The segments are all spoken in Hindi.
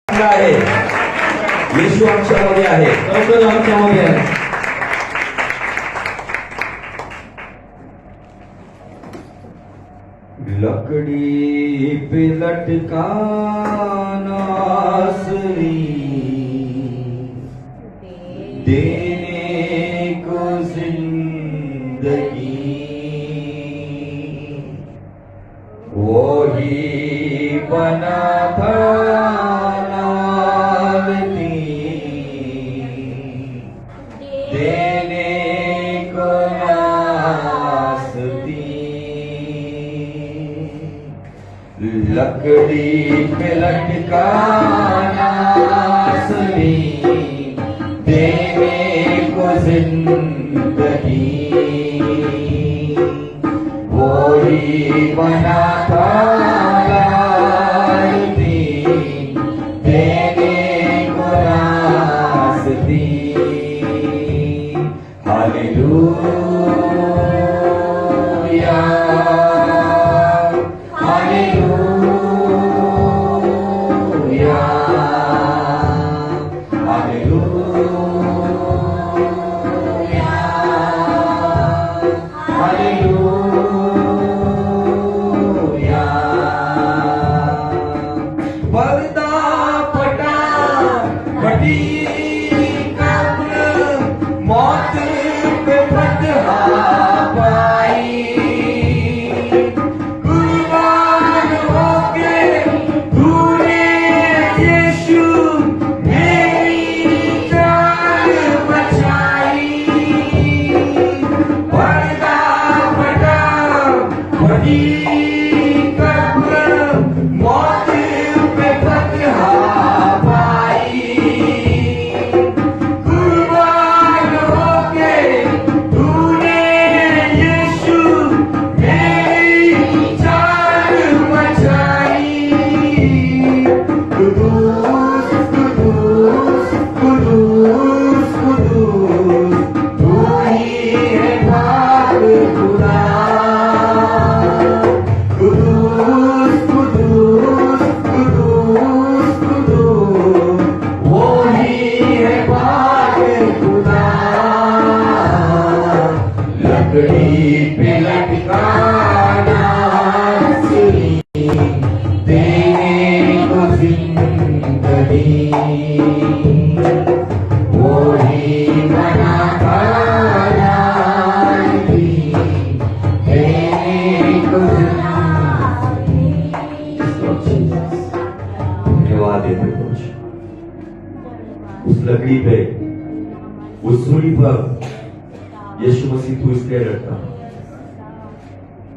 आहे येशू आमच्यामध्ये आहे. लवकर आमच्यामध्ये आहे. लकड़ी पे लटका नासरी देने को जिंदगी वो ही बना था नावती देने को नासती लकड़ी पे लटका नासरी देने को जिंदगी वो ही बना था लालती देने को रास्ती हालेलूया हालेलूया हालेलूया हालेलूया पर्दा फटा फटी कब्र मौत पे फतहा पाई कुर्बान होके तूने यीशु मेरी जान बचाई पर्दा फटा फटी कब्र मौत पे फतहा पाई कुर्बान होके तूने यीशु मेरी जान बचाई कुदूस कुदूस कुदूस कुदूस तू ही है पाक खुदा कुदूस कुदूस कुदूस कुदूस वो ही है पाक खुदा लकड़ी पे लटका नासरी देने को जिंदगी वो ही बना था लालती देने को जिंदगी। धन्यवाद देते कुछ उस लकड़ी पे उस सूली पर यीशु मसीह तू इसलिए लड़ता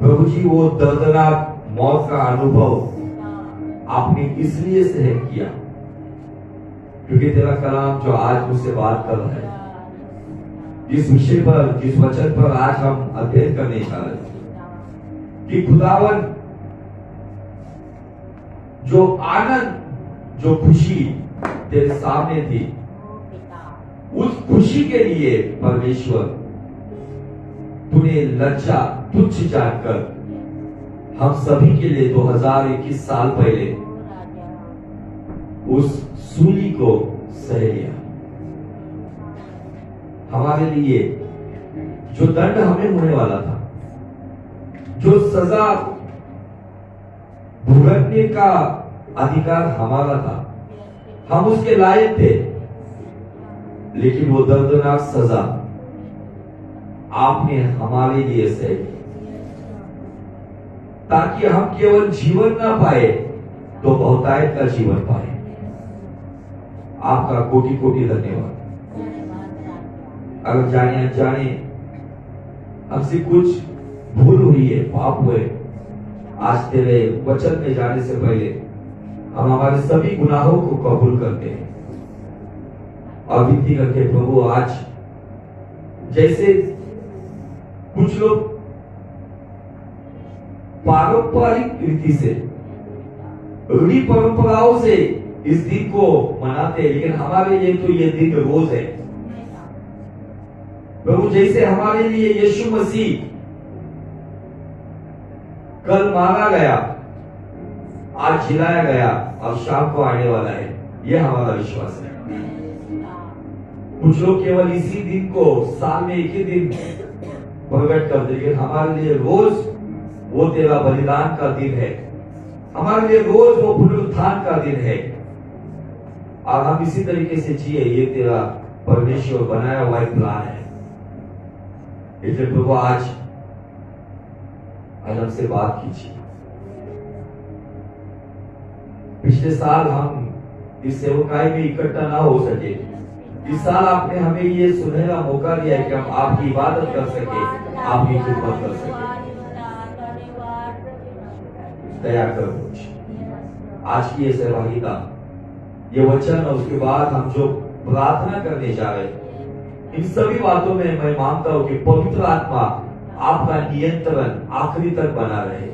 प्रभु जी वो दर्दनाक मौत का अनुभव आपने इसलिए सहन किया क्योंकि तेरा कलाम जो आज मुझसे बात कर रहा है जिस विषय पर जिस वचन पर आज हम अध्ययन करने जा रहे हैं कि खुदावन जो आनंद जो खुशी तेरे सामने थी उस खुशी के लिए परमेश्वर तूने लज्जा तुच्छ जानकर हम सभी के लिए 2021 साल पहले उस सूली को सह लिया हमारे लिए जो दंड हमें होने वाला था जो सजा भुगतने का अधिकार हमारा था हम उसके लायक थे लेकिन वो दर्दनाक सजा आपने हमारे लिए सही ताकि हम केवल जीवन ना पाए तो बहुतायत का जीवन पाए आपका कोटि कोटि धन्यवाद अगर जाने अनजाने हमसे कुछ भूल हुई है पाप हुए आज तेरे वचन में जाने से पहले हम हमारे सभी गुनाहों को कबूल करते हैं और विनती करके प्रभु आज जैसे कुछ लोग पारंपरिक रीति से रूढ़ी परंपराओं से इस दिन को मनाते हैं लेकिन हमारे लिए तो ये दिन रोज है प्रभु जैसे हमारे लिए यीशु मसीह कल मारा गया, आज जिलाया गया और शाम को आने वाला है। ये हमारा विश्वास है। कुछ लोग केवल इसी दिन को साल में एक ही दिन प्रकट कर दे, लेकिन हमारे लिए रोज वो तेरा बलिदान का दिन है, हमारे लिए रोज वो पुनरुत्थान का दिन है। और हम इसी तरीके से जिए, ये तेरा परमेश्वर बनाया हुआ एक प्लान है। इसलिए प्रभु आज हमसे बात कीजिए। पिछले साल हम इस सेवकाई में इकट्ठा ना हो सके, इस साल आपने हमें ये सुनहरा मौका दिया है कि हम आपकी इबादत कर सके, आपकी खिदमत कर सके। दया कर मुझ आज की ये सहभागिता, ये वचन और उसके बाद हम जो प्रार्थना करने जा रहे हैं, इन सभी बातों में मैं मानता हूं कि पवित्र आत्मा आपका नियंत्रण आखिरी तक बना रहे।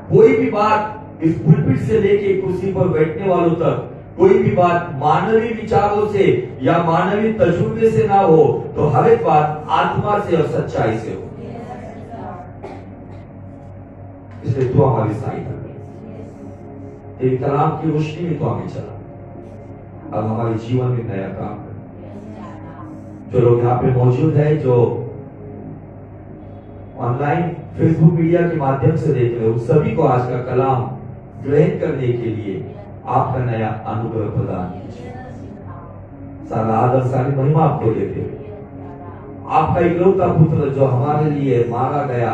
कोई भी बात इस पुलपिट से लेके कुर्सी पर बैठने वालों तक, कोई भी बात मानवीय विचारों से या मानवीय तजुर्बे से ना हो, तो हर एक बात आत्मा से और सच्चाई से हो। इसलिए तू हमारी सहायता कर, तेरी कलाम की रोशनी में तो हमें चला और हमारे जीवन में नया काम कर। जो लोग यहाँ पे मौजूद है, जो ऑनलाइन फेसबुक मीडिया के माध्यम से देख रहे हो, सभी को आज का कलाम ग्रहण करने के लिए आपका नया अनुग्रह प्रदान कीजिए। सारा आदर सारी महिमा आपको देते हुए, आपका इकलौता पुत्र जो हमारे लिए मारा गया,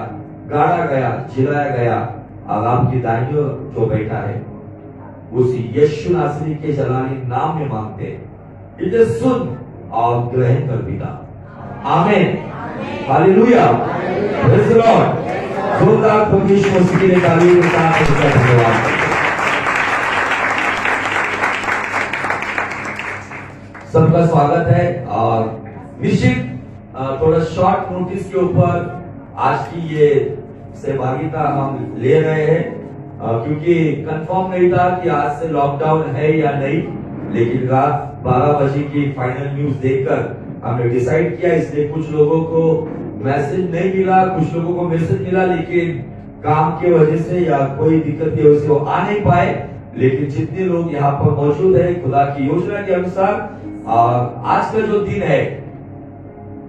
गाड़ा गया, जिलाया गया और आपकी दाहिनी ओर जो बैठा है, उसी यीशु नासरी के जलाली नाम में मांगते हैं। इसे सुन और ग्रहण कर पिता, आमीन, हालेलुया, प्रेज़ द लॉर्ड। जोरदार प्रभु यीशु मसीह के लिए तालियों के साथ धन्यवाद। सबका स्वागत है और निश्चित थोड़ा शॉर्ट नोटिस के ऊपर आज की ये सहभागिता हम ले रहे हैं, क्योंकि कंफर्म नहीं था कि आज से लॉकडाउन है या नहीं, लेकिन रात 12 बजे की फाइनल न्यूज देखकर हमने डिसाइड किया। इसलिए कुछ लोगों को मैसेज नहीं मिला, कुछ लोगों को मैसेज मिला, लेकिन काम की वजह से या कोई दिक्कत की वजह से वो आ नहीं पाए। लेकिन जितने लोग यहाँ पर मौजूद है, खुदा की योजना के अनुसार आज का जो दिन है,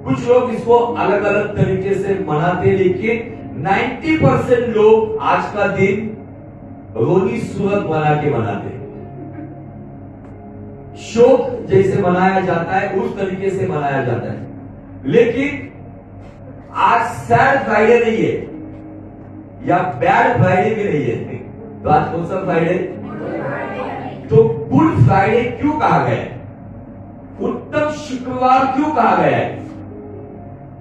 कुछ लोग इसको अलग अलग तरीके से मनाते, लेकिन 90% लोग आज का दिन रोनी सूरत बना के मनाते। शोक जैसे मनाया जाता है उस तरीके से मनाया जाता है। लेकिन आज सैड फ्राइडे नहीं है या बैड फ्राइडे भी नहीं है, तो आज कौन सा फ्राइडे? तो गुड फ्राइडे क्यों कहा गया है? उत्तम शुक्रवार क्यों कहा गया है?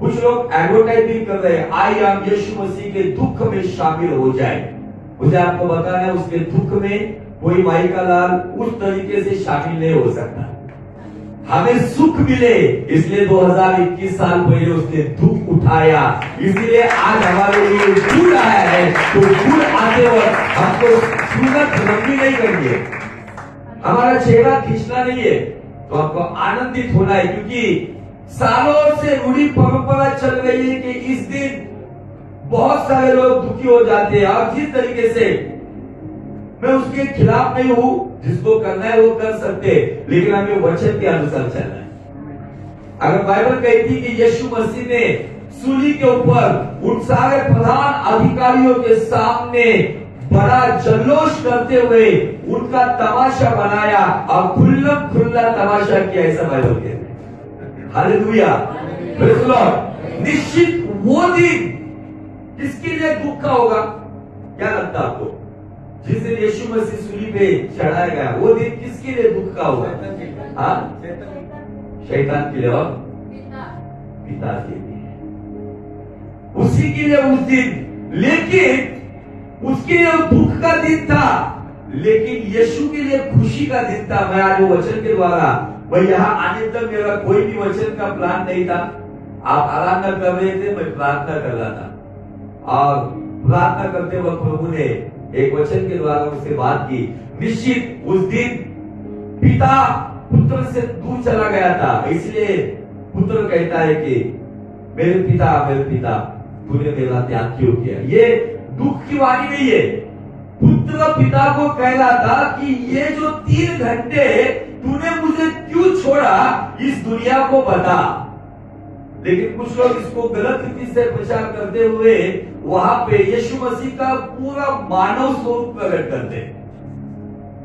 कुछ लोग एडवर्टाइजिंग कर रहे हैं, आई आप यीशु मसीह के दुख में शामिल हो जाए। मुझे आपको बताना है, उसके दुख में कोई माई का लाल उस तरीके से शामिल नहीं हो सकता। हमें सुख मिले, इसलिए 2021 साल पहले उसने दुख उठाया, इसलिए आज हमारे लिए गुड़ आया है। तो गुड़ आते वक्त हमको सूरत रंगी नहीं करनी है, हमारा चेहरा खींचना नहीं है, तो आपको आनंदित होना है, क्योंकि सालों से रूढ़ी परंपरा चल रही है कि इस दिन बहुत सारे लोग दुखी हो जाते हैं। और जिस तरीके से मैं उसके खिलाफ नहीं हूं, जिसको करना है वो कर सकते, लेकिन हमें वचन के अनुसार चलना है। अगर बाइबल कहती कि यीशु मसीह ने सूली के ऊपर उन सारे प्रधान अधिकारियों के सामने बड़ा जल्लोष करते हुए उनका तमाशा बनाया और खुल्लम खुल्ला तमाशा किया, ऐसा बाइबल कहते हैं। Hallelujah, praise the Lord. निश्चित वो दिन किसके लिए दुख का होगा? क्या लगता है आपको? जिस दिन यीशु मसीह सूली पे चढ़ाया गया, वो दिन किसके लिए दुख का होगा? हाँ, शैतान के लिए और पिता के लिए, उसी के लिए उस दिन। लेकिन उसके लिए दुख का दिन था, लेकिन यीशु के लिए खुशी का दिन था। मैं आज वो वचन के द्वारा, मैं यहाँ आने तक मेरा कोई भी वचन का प्लान नहीं था। आप आराधना कर रहे थे, मैं प्रार्थना कर रहा था, और प्रार्थना करते वक्त प्रभु ने एक वचन के द्वारा उससे बात की। निश्चित उस दिन पिता पुत्र से दूर चला गया था, इसलिए पुत्र कहता है कि मेरे पिता तूने मेरा त्याग क्यों किया? ये दुख की वाणी नहीं है, पुत्र पिता को कह रहा था कि ये जो 3 घंटे तूने मुझे क्यों छोड़ा, इस दुनिया को बता। लेकिन कुछ लोग इसको गलत रीति से प्रचार करते हुए वहां पे यीशु मसीह का पूरा मानव स्वरूप प्रकट करते।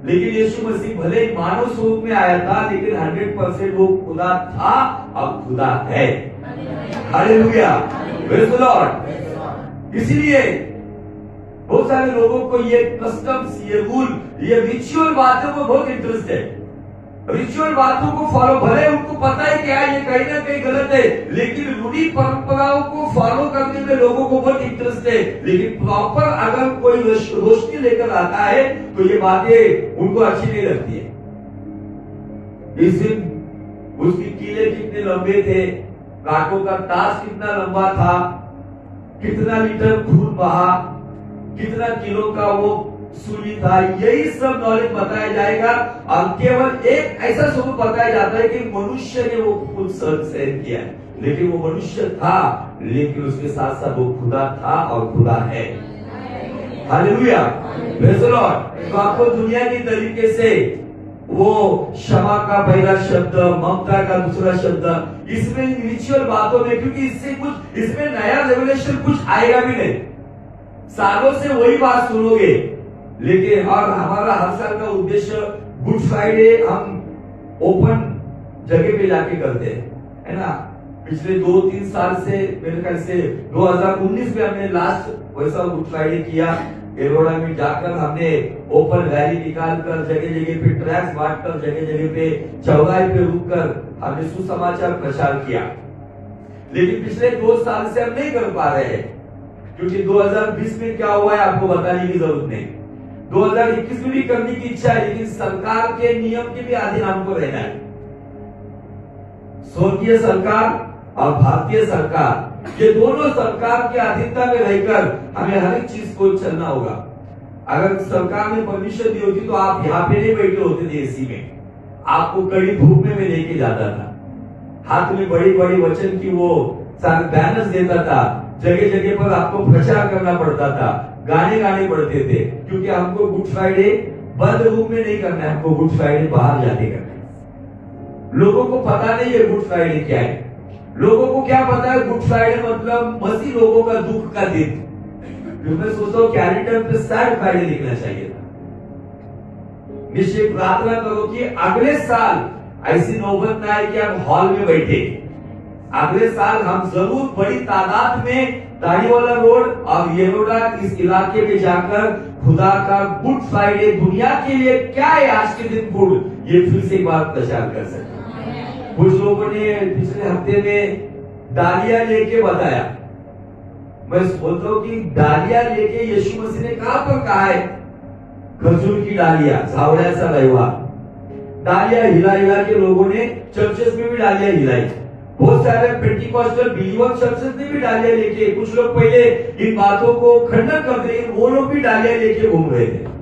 लेकिन यीशु मसीह भले ही मानव स्वरूप में आया था, लेकिन 100% वो खुदा था और खुदा है। Hallelujah, praise the Lord. इसीलिए बहुत सारे लोगों को ये कस्टम्स, ये रूल, ये रिचुअल बातों को बहुत इंटरेस्ट है। रिचुअल बातों को फॉलो, भले उनको पता है क्या ये कहीं ना कहीं गलत है, लेकिन रूढ़ी परंपराओं को फॉलो करने में लोगों को बहुत इंटरेस्ट है। लेकिन प्रॉपर अगर कोई रोशनी लेकर आता है तो ये बातें उनको अच्छी नहीं लगती है। इस दिन उसके कीले कितने लंबे थे, कांटों का ताज कितना लंबा था, कितना लीटर खून बहा, कितना किलो का वो सूली था, यही सब नॉलेज बताया जाएगा। और केवल एक ऐसा स्वरूप बताया जाता है कि मनुष्य ने वो खुद सहन किया है, लेकिन वो मनुष्य था, लेकिन उसके साथ साथ वो खुदा था और खुदा है। Hallelujah, praise the Lord. तो आपको दुनिया की तरीके से वो क्षमा का पहला शब्द, ममता का दूसरा शब्द, इसमें रिचुअल बातों में, क्योंकि इससे कुछ, इसमें नया रेवलेशन कुछ आएगा भी नहीं, सालों से वही बात सुनोगे। लेकिन और हमारा हर साल का उद्देश्य गुड फ्राइडे हम ओपन जगह पे जाके करते हैं, है ना। पिछले 2-3 साल से, मेरे ख्याल से 2019 में हमने लास्ट वैसा गुड फ्राइडे किया। एरोडा में जाकर हमने ओपन रैली निकालकर, जगह जगह पे ट्रैक्स बांटकर, जगह जगह पे चौराहे पे रुककर हमने सुसमाचार प्रचार किया। लेकिन पिछले 2 साल से हम नहीं कर पा रहे हैं, क्योंकि 2020 में क्या हुआ है आपको बताने की जरूरत नहीं। 2021 में भी करने की इच्छा है, लेकिन सरकार के नियम के भी अधीन हमको रहना है। स्वर्गीय सरकार और भारतीय सरकार, ये दोनों सरकार के अधीनता में रहकर हमें हर एक चीज को चलना होगा। अगर सरकार ने परमिशन दी होती तो आप यहाँ पे नहीं बैठे होते थे एसी में, आपको कड़ी धूप में लेके जाता था, हाथ में बड़ी बड़ी वचन की वो सारे बैनर्स देता था, जगह जगह पर आपको प्रचार करना पड़ता था, गाने गाने पड़ते थे, क्योंकि हमको गुड फ्राइडे बंद रूम में नहीं करना है, हमको गुड फ्राइडे बाहर जाके करना है। लोगों को पता नहीं है गुड फ्राइडे क्या है। लोगों को क्या पता है गुड फ्राइडे मतलब मसीह लोगों का दुख का दिन। मैं सोचता हूँ कैलेंडर पे सैड फ्राइडे लिखना चाहिए था। निश्चय प्रार्थना करो कि अगले साल ऐसी नौबत ना आए कि हम हॉल में बैठे। अगले साल हम जरूर बड़ी तादाद में दाढ़ीवाला रोड और येरोडा इस इलाके में जाकर खुदा का गुड फ्राइडे, दुनिया के लिए क्या है आज के दिन गुड, ये फिर से एक बार प्रचार कर सकते। कुछ लोगों ने पिछले हफ्ते में डालिया लेके बताया। मैं बोलता हूँ कि डालिया लेके यीशु मसीह ने कहां पर कहा है? खजूर की डालिया, झावड़िया रहवा डालिया हिला हिला के लोगों ने चर्चेस में भी डालिया हिलाई। बहुत सारे पेंटिकॉस्टल बिलीवर चर्चेस ने भी डालिया लेके, कुछ लोग पहले इन बातों को खंडन करते, लेकिन वो लोग भी डालिया लेके घूम रहे थे।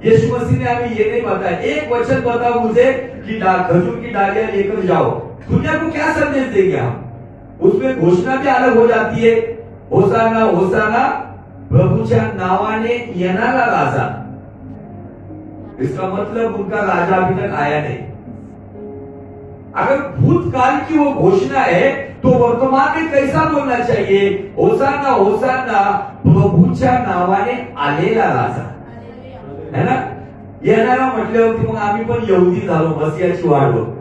यीशु मसीह ने हमें ये नहीं बताया, एक वचन बताओ मुझे कि खजूर की डालियां लेकर जाओ। दुनिया को क्या संदेश देंगे हम? उसमें घोषणा भी अलग हो जाती है, होसाना होसाना प्रभुच्या नावाने येणारा राजा। इसका मतलब उनका राजा अभी तक आया नहीं। अगर भूतकाल की वो घोषणा है तो वर्तमान में कैसा बोलना चाहिए? होसाना होसाना प्रभुच्या नावाने आलेला राजा, है ना? येणारा म्हटल्यावरती मग आम्ही पण यहुदी झालो, मसीहाची वाट बघतो।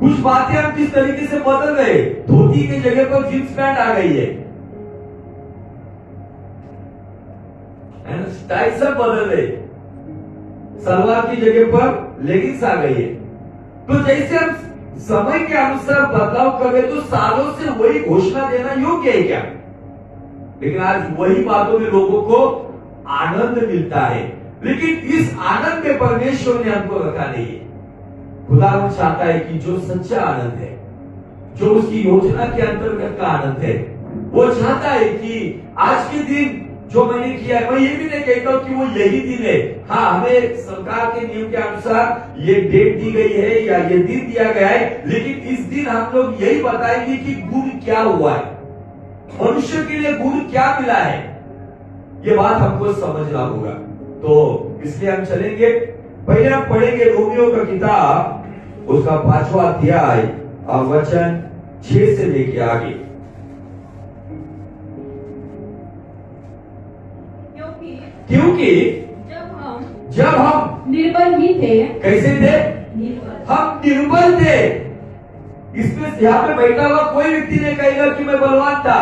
कुछ बातें हम किस तरीके से बदल गए, धोती की जगह पर जींस पैंट आ गई है ना? स्टाइल सब बदल गए, सलवार की जगह पर लेगिंग्स आ गई है। तो जैसे हम समय के अनुसार बदलाव कर रहे, तो सालों से वही घोषणा देना योग्य है क्या? लेकिन आज वही बातों में लोगों को आनंद मिलता है, लेकिन इस आनंद में परमेश्वर ने हमको रखा नहीं है। खुदावन चाहता है कि जो सच्चा आनंद है, जो उसकी योजना के अंतर्गत का आनंद है, वो चाहता है कि आज के दिन जो मैंने किया है, मैं ये भी नहीं कहता हूं कि वो यही दिन है। हाँ, हमें सरकार के नियम के अनुसार ये डेट दी गई है या ये दिन दिया गया है, लेकिन इस दिन हम लोग यही बताएंगे कि गुण क्या हुआ है, मनुष्य के लिए गुण क्या मिला है। ये बात हमको समझना होगा। तो इसलिए हम चलेंगे, पहले हम पढ़ेंगे रोमियो का किताब, उसका 5वां अध्याय और वचन 6 से लेके आगे। क्योंकि जब हम निर्बल ही थे। कैसे थे? हम निर्बल थे। इसमें यहाँ पे बैठा हुआ कोई व्यक्ति ने कहेगा कि मैं बलवान था।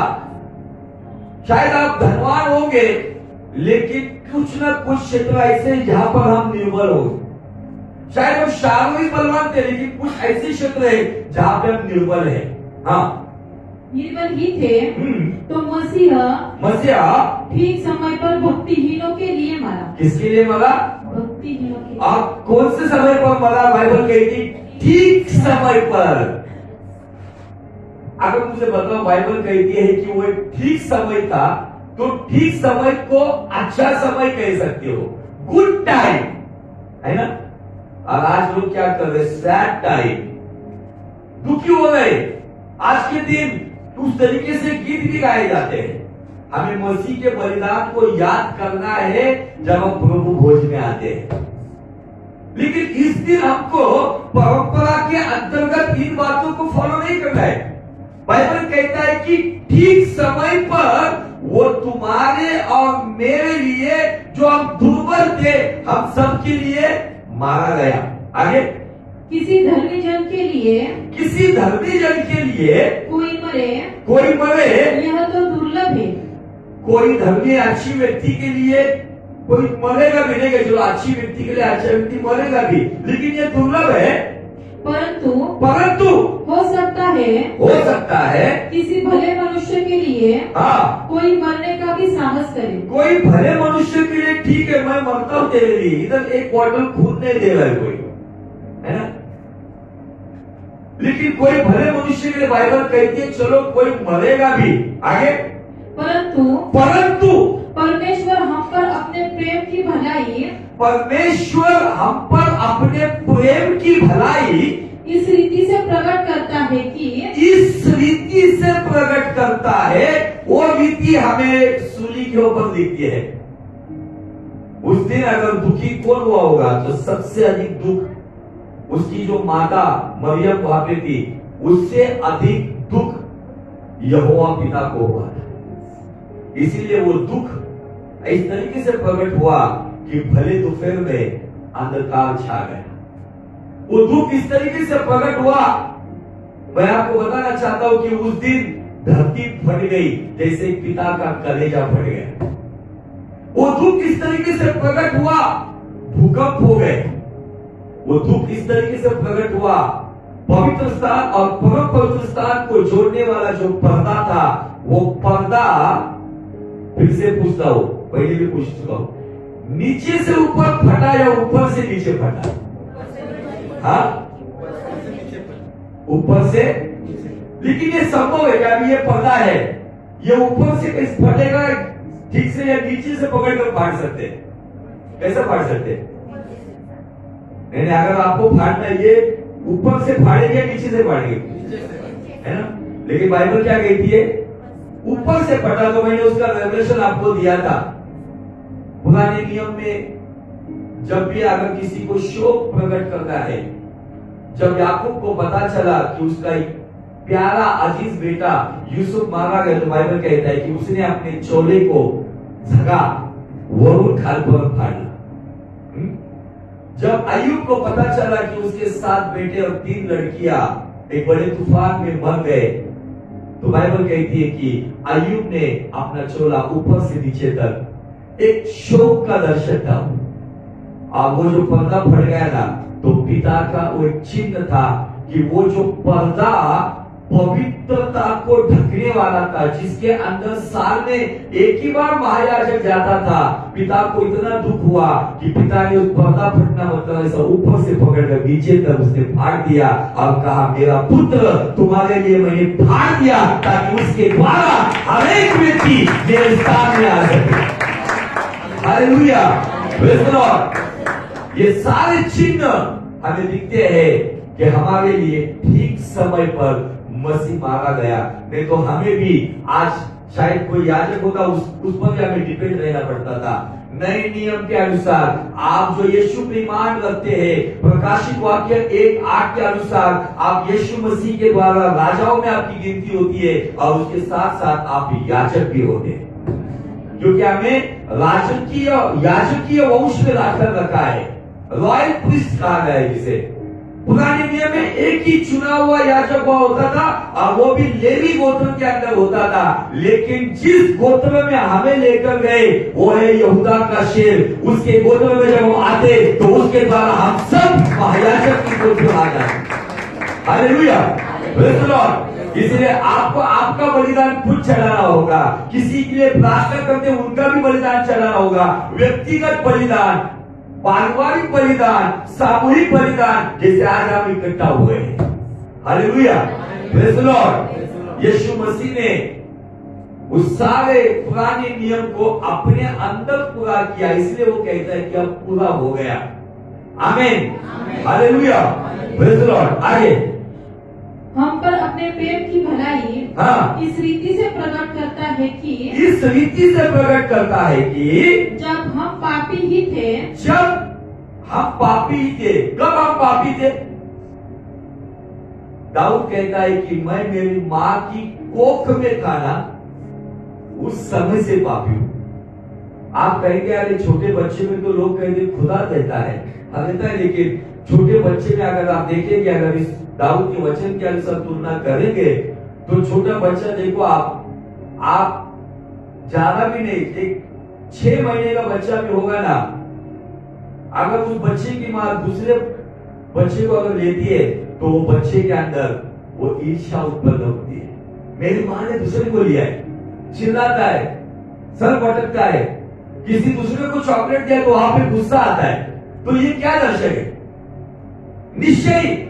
शायद आप धनवान होंगे, लेकिन कुछ ना कुछ क्षेत्र ऐसे जहां पर हम निर्बल हो। शायद हम शारीरिक बलवान थे, लेकिन कुछ ऐसे क्षेत्र है जहां पे हम निर्बल है। हाँ, निर्बल ही थे तो मसीहा ठीक समय पर भक्तिहीनों के लिए मरा। किसके लिए मरा? भक्तिहीनों के लिए। आप कौन से समय पर मरा? बाइबल कहती ठीक समय पर। अगर मुझे बताओ, बाइबल कहती है कि वो एक ठीक समय था, तो ठीक समय को अच्छा समय कह सकते हो, गुड टाइम, है ना? और आज लोग क्या कर रहे? सैड टाइम, दुखी हो रहे। आज के दिन उस तरीके से गीत भी गाए जाते हैं। हमें मसीह के बलिदान को याद करना है जब हम प्रभु भोज में आते हैं, लेकिन इस दिन हमको परंपरा के अंतर्गत इन बातों को फॉलो नहीं करना है। बाइबल कहता है कि ठीक समय पर वो तुम्हारे और मेरे लिए, जो हम दुर्बल थे, हम सबके लिए मारा गया। आगे, किसी धर्मी जन के लिए कोई मरे यह तो दुर्लभ है। कोई धर्मी अच्छी व्यक्ति के लिए कोई मरेगा भी नहीं, जो अच्छी व्यक्ति के लिए अच्छा व्यक्ति मरेगा भी, लेकिन ये दुर्लभ है। परंतु हो सकता है किसी भले मनुष्य के लिए हाँ, कोई मरने का भी साहस करे। कोई भले मनुष्य के लिए ठीक है, मैं मरता हूँ तेरे लिए, इधर एक बॉटल खून नहीं दे रहा है कोई, है ना? लेकिन कोई भले मनुष्य के लिए बाइबल कहती है चलो कोई मरेगा भी। आगे, परंतु परमेश्वर हम पर अपने प्रेम की भलाई इस रीति से प्रकट करता है वो रीति हमें सूली के ऊपर दिखती है। उस दिन अगर दुखी कौन हुआ होगा, तो सबसे अधिक दुख उसकी जो माता मरियम वहां पे थी, उससे अधिक दुख यहोवा पिता को हुआ था। इसीलिए वो दुख इस तरीके से प्रकट हुआ कि भले दोपहर में अंधकार छा गया। वो दुख इस तरीके से प्रकट हुआ, मैं आपको बताना चाहता हूं कि उस दिन धरती फट गई जैसे पिता का कलेजा फट गया। वो दुख इस तरीके से प्रकट हुआ, भूकंप हो गए। वो दुख इस तरीके से प्रकट हुआ, पवित्र स्थान और परम पवित्र स्थान को जोड़ने वाला जो पर्दा था, वो पर्दा, फिर से पूछता हूं, पहले भी पूछ चुका हूं, नीचे से ऊपर फटा या ऊपर से नीचे फटा? हाँ, ऊपर से। लेकिन ये संभव है कि अभी ये पर्दा है, ये ऊपर से कैसे फटेगा ठीक से, या नीचे से पकड़ कर फाड़ सकते? कैसे फाड़ सकते? नहीं, अगर आपको फाड़ना है, ये ऊपर से फाड़ेंगे नीचे से फाड़ेंगे, है ना? लेकिन बाइबल क्या कहती है? ऊपर से फटा। तो मैंने उसका रेवलेशन आपको दिया था। पुराने नियम में जब भी अगर किसी को शोक प्रकट करना है, जब याकूब को पता चला कि उसका एक प्यारा अजीज बेटा यूसुफ मारा गया, तो बाइबल कहता है कि उसने अपने चोले को झगा वरुण खाल पर फाड़ा। जब अय्यूब को पता चला कि उसके 7 बेटे और 3 लड़कियां एक बड़े तूफान में मर गए, तो बाइबल कहती है कि अय्यूब ने अपना चोला ऊपर से नीचे तक एक शोक का दर्शन था। और वो जो पर्दा फट गया था, तो पिता का वो एक चिन्ह था कि वो जो पर्दा पवित्रता को ढकने वाला था, जिसके अंदर साल में एक ही बार महायाजक जाता था, पिता को इतना दुख हुआ कि पिता ने उस पर्दा फटना मतलब ऐसा ऊपर से पकड़कर नीचे तक उसने फाड़ दिया और कहा, मेरा पुत्र तुम्हारे लिए मैंने फाड़ दिया ताकि उसके द्वारा हर एक व्यक्ति मेरे सामने आ सके। Hallelujah, praise the Lord. ये सारे चिन्ह हमें दिखते हैं कि हमारे लिए ठीक समय पर मसीह मारा गया। नहीं तो हमें भी आज शायद कोई याजक होता, उस पर भी हमें डिपेंड रहना पड़ता था। नए नियम के अनुसार आप जो यीशु पे ईमान रखते हैं, प्रकाशित वाक्य 1:8 के अनुसार आप यीशु मसीह के द्वारा राजाओं में आपकी गिनती होती है, और उसके साथ साथ आप याजक भी होते हैं, क्योंकि हमें याजकीय वंश में रखा है। रॉयल प्रीस्ट कहा गया है जिसे। पुराने नियम में एक ही चुना हुआ याजक हुआ होता था, और वो भी लेवी गोत्र के अंदर होता था। लेकिन जिस गोत्र में हमें लेकर गए वो है यहूदा का शेर। उसके गोत्र में जब हम आते तो उसके द्वारा हम सब महायाजक की गोत्र आ जाते। Hallelujah, praise the Lord. इसलिए आपको आपका बलिदान खुद चढ़ाना होगा। किसी के लिए प्रार्थना करते उनका भी बलिदान चढ़ाना होगा। व्यक्तिगत बलिदान, पारिवारिक बलिदान, सामूहिक बलिदान, जैसे आज हम इकट्ठा हुए हैं। Hallelujah, praise the Lord. Yeshu Masih ने उस सारे पुराने नियम को अपने अंदर पूरा किया, इसलिए वो कहता है कि अब पूरा हो गया। आमीन, हालेलुया, प्रेज़ द लॉर्ड। आगे, हम पर अपने प्रेम की भलाई इस रीति से प्रकट करता है कि जब हम पापी ही थे, कब हम पापी थे? दाऊद कहता है कि मैं मेरी माँ की कोख में था ना, उस समय से पापी हूं। आप कहेंगे अरे छोटे बच्चे में तो लोग कहेंगे खुदा देता है, देता है, लेकिन छोटे बच्चे में अगर आप देखेंगे, अगर इस दाऊद के वचन के अनुसार तुलना करेंगे तो छोटा बच्चा, देखो आप ज्यादा भी नहीं, एक 6 महीने का बच्चा भी होगा ना, अगर उस बच्चे की माँ दूसरे बच्चे को अगर लेती है तो वो बच्चे के अंदर वो ईर्ष्या उत्पन्न होती है। मेरी माँ ने दूसरे को लिया है, चिल्लाता है, सर भटकता है, किसी दूसरे को चॉकलेट दिया तो वहां पे गुस्सा आता है। तो ये क्या दर्शक है? निश्चय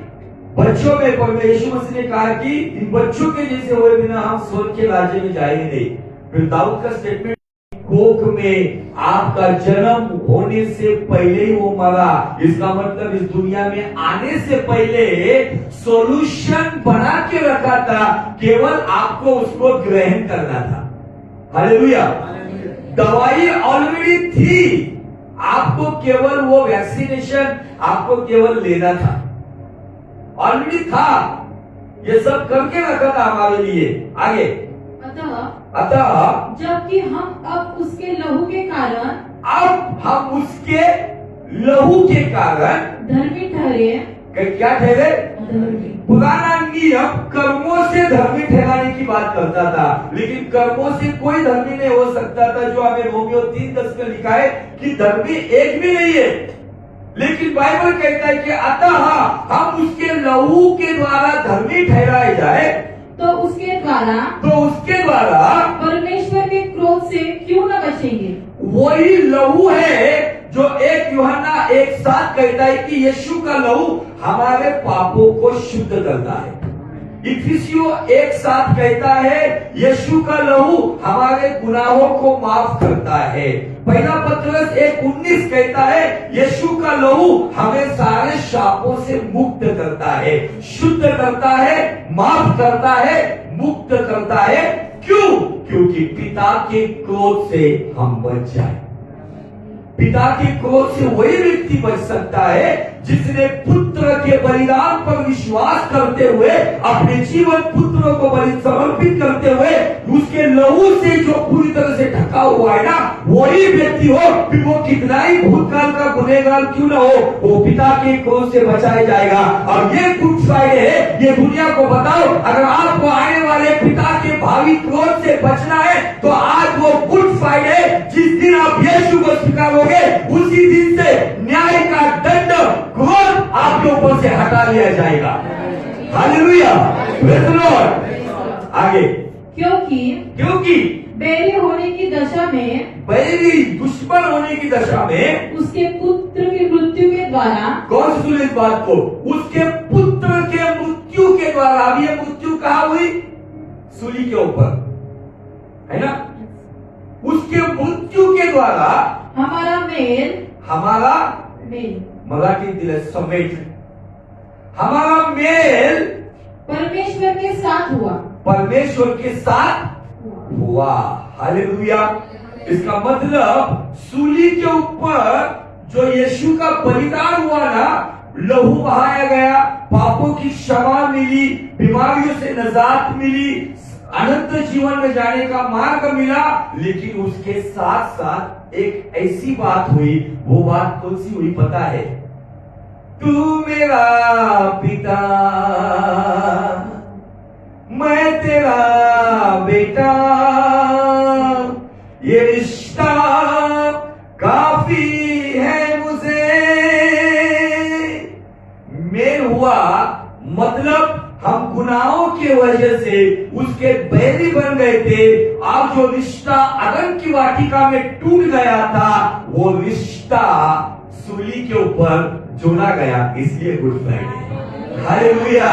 बच्चों में, पर यीशु मसीह ने कहा कि इन बच्चों के जैसे हुए बिना हम स्वर्ग के राज्य में जाएंगे नहीं। फिर दाऊद का स्टेटमेंट, कोख में आपका जन्म होने से पहले ही वो मरा। इसका मतलब इस दुनिया में आने से पहले सॉल्यूशन बना के रखा था, केवल आपको उसको ग्रहण करना था। हालेलुया, दवाई ऑलरेडी थी, आपको केवल वो वैक्सीनेशन आपको केवल लेना था, ऑलरेडी था, ये सब करके रखा था हमारे लिए। आगे, अतः जबकि हम अब उसके लहू के कारण धर्मी ठहरे। क्या ठहरे? पुराना नियम कर्मों से धर्मी ठहराने की बात करता था, लेकिन कर्मों से कोई धर्मी नहीं हो सकता था, जो हमें रोमियो 3:10 में लिखा है कि धर्मी एक भी नहीं है। लेकिन बाइबल कहता है कि अतः हम उसके लहू के द्वारा धर्मी ठहराए जाए, तो उसके द्वारा परमेश्वर के क्रोध से क्यों न बचेंगे। वही लहू है जो 1 यूहन्ना 1:7 कहता है कि यीशु का लहू हमारे पापों को शुद्ध करता है। इफिसियों 1:7 कहता है यीशु का लहू हमारे गुनाहों को माफ करता है। पहला पत्रस 1:19 कहता है यीशु का लहू हमें सारे शापों से मुक्त करता है, शुद्ध करता है, माफ करता है, मुक्त करता है। क्यों? क्योंकि पिता के क्रोध से हम बच जाए। पिता के क्रोध से वही व्यक्ति बच सकता है जिसने पुत्र के बलिदान पर विश्वास करते हुए अपने जीवन पुत्र को बलि समर्पित करते हुए उसके लहू से जो पूरी तरह से ढका हुआ है ना, वही व्यक्ति हो, फिर वो कितना ही भूतकाल का गुनहगार क्यों ना हो, वो पिता के क्रोध से बचाया जाएगा। और ये गुड फ्राइडे है, ये दुनिया को बताओ, अगर आपको आने वाले पिता के भावी क्रोध से बचना है तो आज वो गुड फ्राइडे, जिस दिन आप यीशु को स्वीकारोगे उसी दिन से न्याय का दंड, क्रोध आपके ऊपर से हटा लिया जाएगा। Hallelujah, praise the Lord. आगे, क्योंकि बैरी होने की दशा में, बैरी दुश्मन होने की दशा में उसके पुत्र की मृत्यु के द्वारा, कौन सुने इस बात को? उसके पुत्र के मृत्यु के द्वारा। अब ये मृत्यु कहाँ हुई? सूली के ऊपर, है ना? उसके मृत्यु के द्वारा हमारा मेल मराठी दिले समेट, हमारा मेल परमेश्वर के साथ हुआ। हुआ। हालेलुया। इसका मतलब सूली के ऊपर जो यीशु का बलिदान हुआ ना, लहू बहाया गया, पापों की क्षमा मिली, बीमारियों से निजात मिली, अनंत जीवन में जाने का मार्ग मिला। लेकिन उसके साथ साथ एक ऐसी बात हुई, वो बात कौन सी हुई पता है? तू मेरा पिता, मैं तेरा बेटा, ये रिश्ता काफी है मुझे। मेल हुआ मतलब हम गुनाहों की वजह से उसके बैरी बन गए थे। अब जो रिश्ता अदन की वाटिका में टूट गया था, वो रिश्ता सूली के ऊपर जोड़ा गया, इसलिए good Friday. Hallelujah,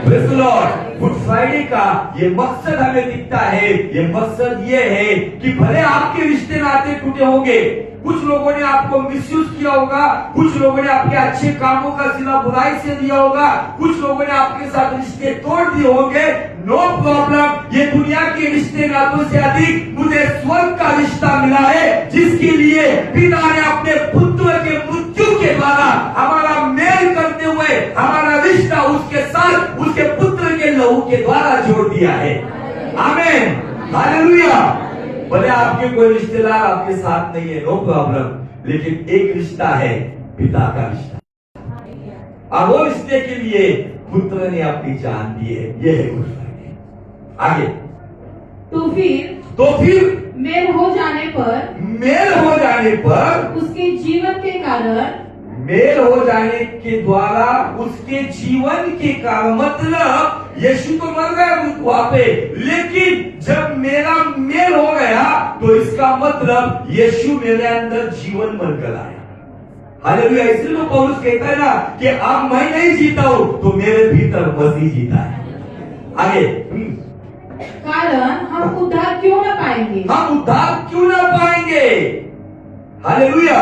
praise the Lord. Good Friday का ये मकसद हमें दिखता है। ये मकसद ये है कि भले आपके रिश्ते नाते टूटे होंगे, कुछ लोगों ने आपको मिसयूज किया होगा, कुछ लोगों ने आपके अच्छे कामों का सिला बुराई से दिया होगा, कुछ लोगों ने आपके साथ रिश्ते तोड़ दिए होंगे। No problem. ये दुनिया के रिश्ते नातों से अधिक मुझे स्वर्ग का रिश्ता मिला है, जिसके लिए पिता ने अपने पुत्र के मृत्यु के द्वारा हमारा मेल करते हुए हमारा रिश्ता उसके साथ उसके पुत्र के लहू के द्वारा जोड़ दिया है। आमीन, हालेलुया। भले आपके कोई रिश्तेदार आपके साथ नहीं है, नो प्रॉब्लम, लेकिन एक रिश्ता है, पिता का रिश्ता। अब वो रिश्ते के लिए पुत्र ने अपनी जान दी है। ये है गुड फ्राइडे। आगे तो फिर मेल हो जाने पर उसके जीवन के कारण, मेल हो जाने के द्वारा उसके जीवन के कारण, मतलब यीशु तो मर गया वहां पे, लेकिन जब मेरा मेल हो गया तो इसका मतलब यीशु मेरे अंदर जीवन बनकर आया। हालेलुया। इसलिए तो पौलुस कहता है ना कि अब मैं नहीं जीता हूं, तो मेरे भीतर मसीह जीता है। आगे कारण हम उद्धार क्यों न पाएंगे? हम उद्धार क्यों ना पाएंगे? हालेलुया।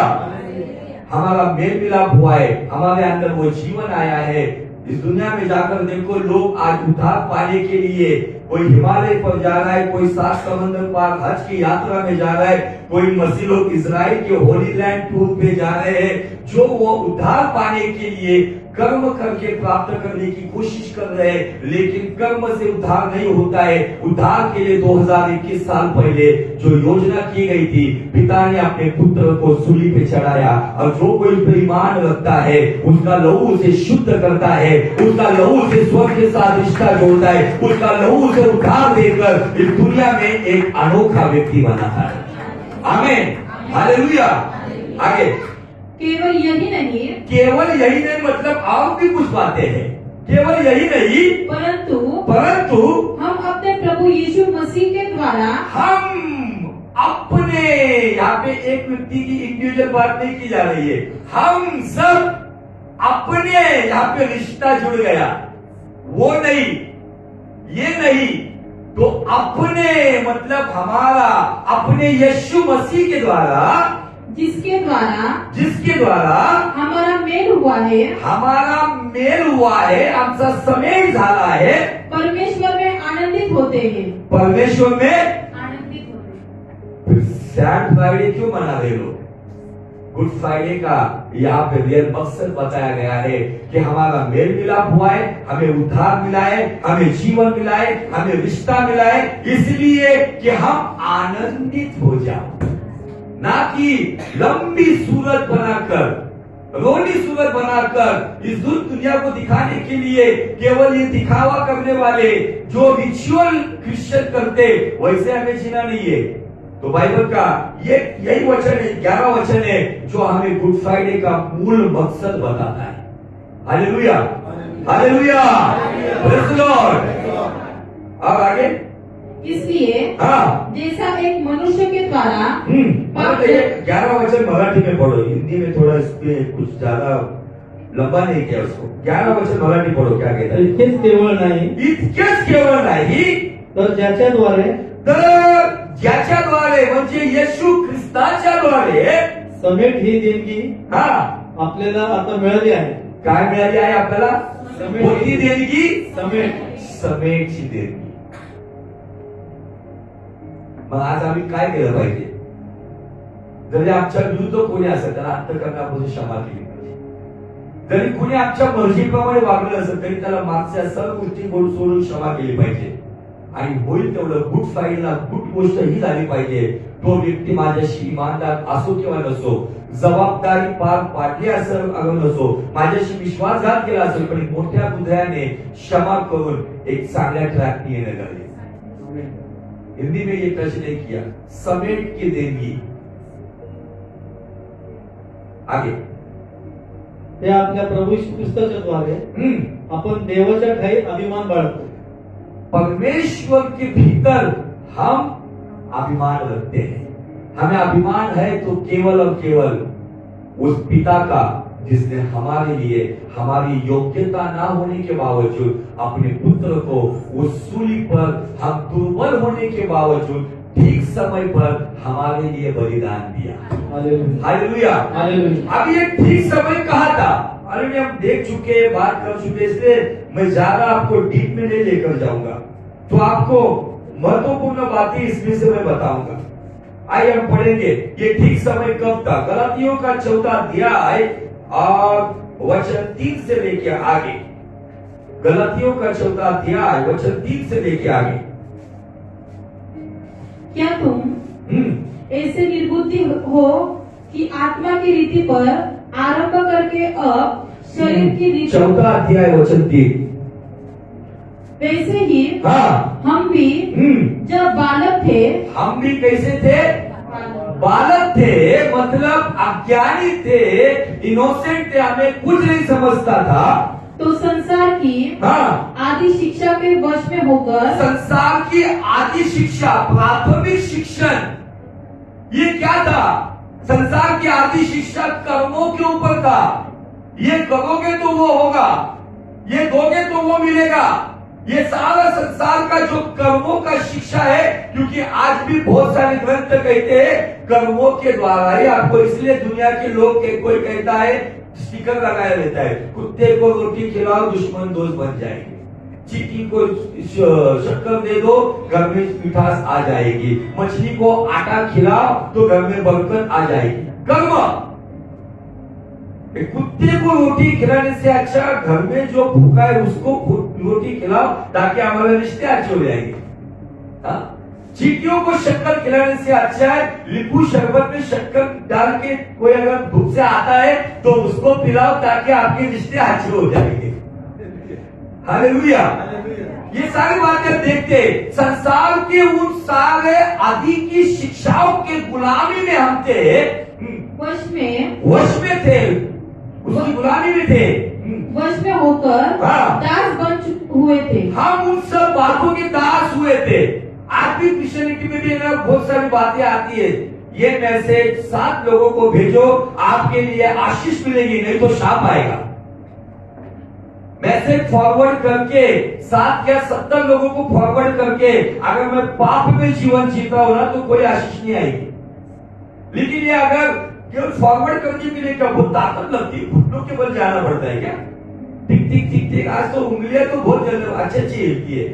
हमारा मेल मिलाप हुआ है, हमारे अंदर वो जीवन आया है। इस दुनिया में जाकर देखो, लोग आज उद्धार पाने के लिए कोई हिमालय पर जा रहा है, कोई 7 समंदर पार हज की यात्रा में जा रहा है, कोई मसीह लोग इजराइल के होली लैंड टूर पे जा रहे हैं, जो वो उद्धार पाने के लिए कर्म करके प्राप्त करने की कोशिश कर रहे हैं। लेकिन कर्म से उद्धार नहीं होता है। उद्धार के लिए 2021 साल पहले जो योजना की गई थी, पिता ने अपने पुत्र को सूली पे चढ़ाया, और जो कोई पर ईमान रखता है उसका लहू उसे शुद्ध करता है, उसका लहू उसे स्वर्ग के साथ रिश्ता जोड़ता है, उसका लहू उसे उद्धार देकर इस दुनिया में एक अनोखा व्यक्ति बनाता है। आमीन, हालेलुया। आगे केवल यही नहीं, मतलब और भी कुछ बातें हैं। केवल यही नहीं, परंतु हम अपने प्रभु यीशु मसीह के द्वारा, हम अपने, यहाँ पे एक व्यक्ति की इंडिविजुअल बात नहीं की जा रही है, हम सब अपने, यहाँ पे रिश्ता जुड़ गया, वो नहीं, ये नहीं, तो अपने मतलब हमारा अपने यीशु मसीह के द्वारा, जिसके द्वारा हमारा मेल हुआ है, आमचा समेल झाला है, परमेश्वर में आनंदित होते हैं। सैड फ्राइडे क्यों मना रहे लोग? गुड फ्राइडे का यहाँ पे रियल मकसद बताया गया है कि हमारा मेल मिलाप हुआ है, हमें उद्धार मिला है, हमें जीवन मिला है, हमें रिश्ता मिला है, इसलिए कि हम आनंदित हो जाओ, ना कि लंबी सूरत बनाकर, रोनी सूरत बनाकर इस दुनिया को दिखाने के लिए केवल ये दिखावा करने वाले जो रिचुअल क्रिश्चियन करते, वैसे हमें जीना नहीं है। तो बाइबल का ये यही वचन है, 11 वचन है, जो हमें गुड फ्राइडे का मूल मकसद बताता है। Hallelujah, hallelujah, praise the Lord. अब आगे, इसलिए जैसा एक मनुष्य के द्वारा 11 वचन मराठी में पढ़ो, हिंदी में थोड़ा इसमें कुछ ज्यादा लंबा नहीं किया उसको। 11 वचन मराठी पढ़ो, क्या कहता है? इतकेच केवळ नाही तर ज्याच्याद्वारे म्हणजे येशू ख्रिस्ताच्याद्वारे समेट ही देणगी आपल्याला आता मिळाली आहे। काय मिळाली आहे आपल्याला? कोणती देणगी? समेटची देणगी। मग आज आम्ही काय केलं पाहिजे? जरी आमच्या विरुद्ध कोणी असेल त्याला अंतःकरणापासून क्षमा केली पाहिजे. जरी कोणी आमच्या मर्जीप्रमाणे वागलं असेल तरी त्याला मागच्या सर्व गोष्टी सोडून क्षमा केली पाहिजे. आणि होईल तेवढं गुड फाईलला गुड गोष्ट ही झाली पाहिजे. तो व्यक्ती माझ्याशी इमानदार असो किंवा नसो, जबाबदारी पार पाडली असेल अगं नसो, माझ्याशी विश्वासघात केला असेल, पण मोठ्या हृदयाने क्षमा करून एक चांगल्या ट्रॅकने येणं गरजेचं. हिंदी में ये टच नहीं किया, समेट के देंगी. आगे हे आपल्या प्रभू यीशु ख्रिस्ताच्या द्वारे आपण देवाच्या ठाई अभिमान बाळगतो. परमेश्वर के भीतर हम अभिमान रखते हैं. हमें अभिमान है तो केवल और केवल उस पिता का जिसने हमारे लिए हमारी योग्यता ना होने के बावजूद अपने पुत्र को उस सूली पर हम दुर्बल होने के बावजूद ठीक समय पर हमारे लिए बलिदान दिया. हालेलुया. अब ये ठीक समय कहा था. अरे हम देख चुके, बात कर चुके, इसलिए मैं ज्यादा आपको डीप में नहीं लेकर जाऊंगा. तो आपको महत्वपूर्ण बातें इसमें से मैं बताऊंगा. आइए हम पढ़ेंगे ये ठीक समय कब था. गलातियों का 4वां अध्याय और वचन 3 से लेके आगे. गलातियों का 4वां अध्याय वचन 3 से लेके आगे. क्या तुम ऐसे निर्बुद्धि हो कि आत्मा की रीति पर आरंभ करके अब शरीर की रीति 4वां अध्याय वचन 3. वैसे ही हाँ, हम भी जब बालक थे, हम भी कैसे थे? बालक थे, मतलब अज्ञानी थे, इनोसेंट थे, हमें कुछ नहीं समझता था. तो संसार की हाँ, आदि शिक्षा के वश में होकर संसार की आदि शिक्षा, प्राथमिक शिक्षण, ये क्या था? संसार की आदि शिक्षा कर्मों के ऊपर था. ये करोगे तो वो होगा, ये दोगे तो वो मिलेगा. ये सारा संसार का जो कर्मों का शिक्षा है, क्योंकि आज भी बहुत सारे ग्रंथ कहते हैं कर्मों के द्वारा ही आपको, इसलिए दुनिया के लोग कोई कहता है स्टिकर लगाया रहता है, कुत्ते को रोटी खिलाओ दुश्मन दोस्त बन जाएंगे, चींटी को शक्कर दे दो घर में मिठास आ जाएगी, मछली को आटा खिलाओ तो घर में बरकत आ जाएगी. कर्म. कुत्ते को रोटी खिलाने से अच्छा घर में जो भूखा है उसको रोटी खिलाओ ताकि हमारे रिश्ते अच्छे हो जाएंगे. चींटियों को शक्कर खिलाने से अच्छा है लींबू शरबत में शक्कर डाल के कोई अगर धूप से आता है तो उसको पिलाओ ताकि आपके रिश्ते अच्छे हो जाएंगे. हालेलुया. ये सारी बातें देखते संसार के उन सारे आदि की शिक्षाओं के गुलामी में हम थे, वश में थे, उसकी गुलामी में थे, वश में होकर दास बन हुए थे. हम उन सब बातों के दास हुए थे. आज भी क्रिश्चियनिटी में भी ना बहुत सारी बातें आती है. ये मैसेज 7 लोगों को भेजो आपके लिए आशीष मिलेगी, नहीं तो शाप आएगा. मैसेज फॉरवर्ड करके 7 या 70 लोगों को फॉरवर्ड करके अगर मैं पाप में जीवन जीता हूं ना तो कोई आशीष नहीं आएगी. लेकिन ये अगर केवल फॉरवर्ड करने के लिए क्या बहुत ताकत लगती है, घुटनों के बल जाना पड़ता है क्या? टिक टिक टिक टिक. आज तो उंगलियां तो बहुत जल्द अच्छी हिलती है.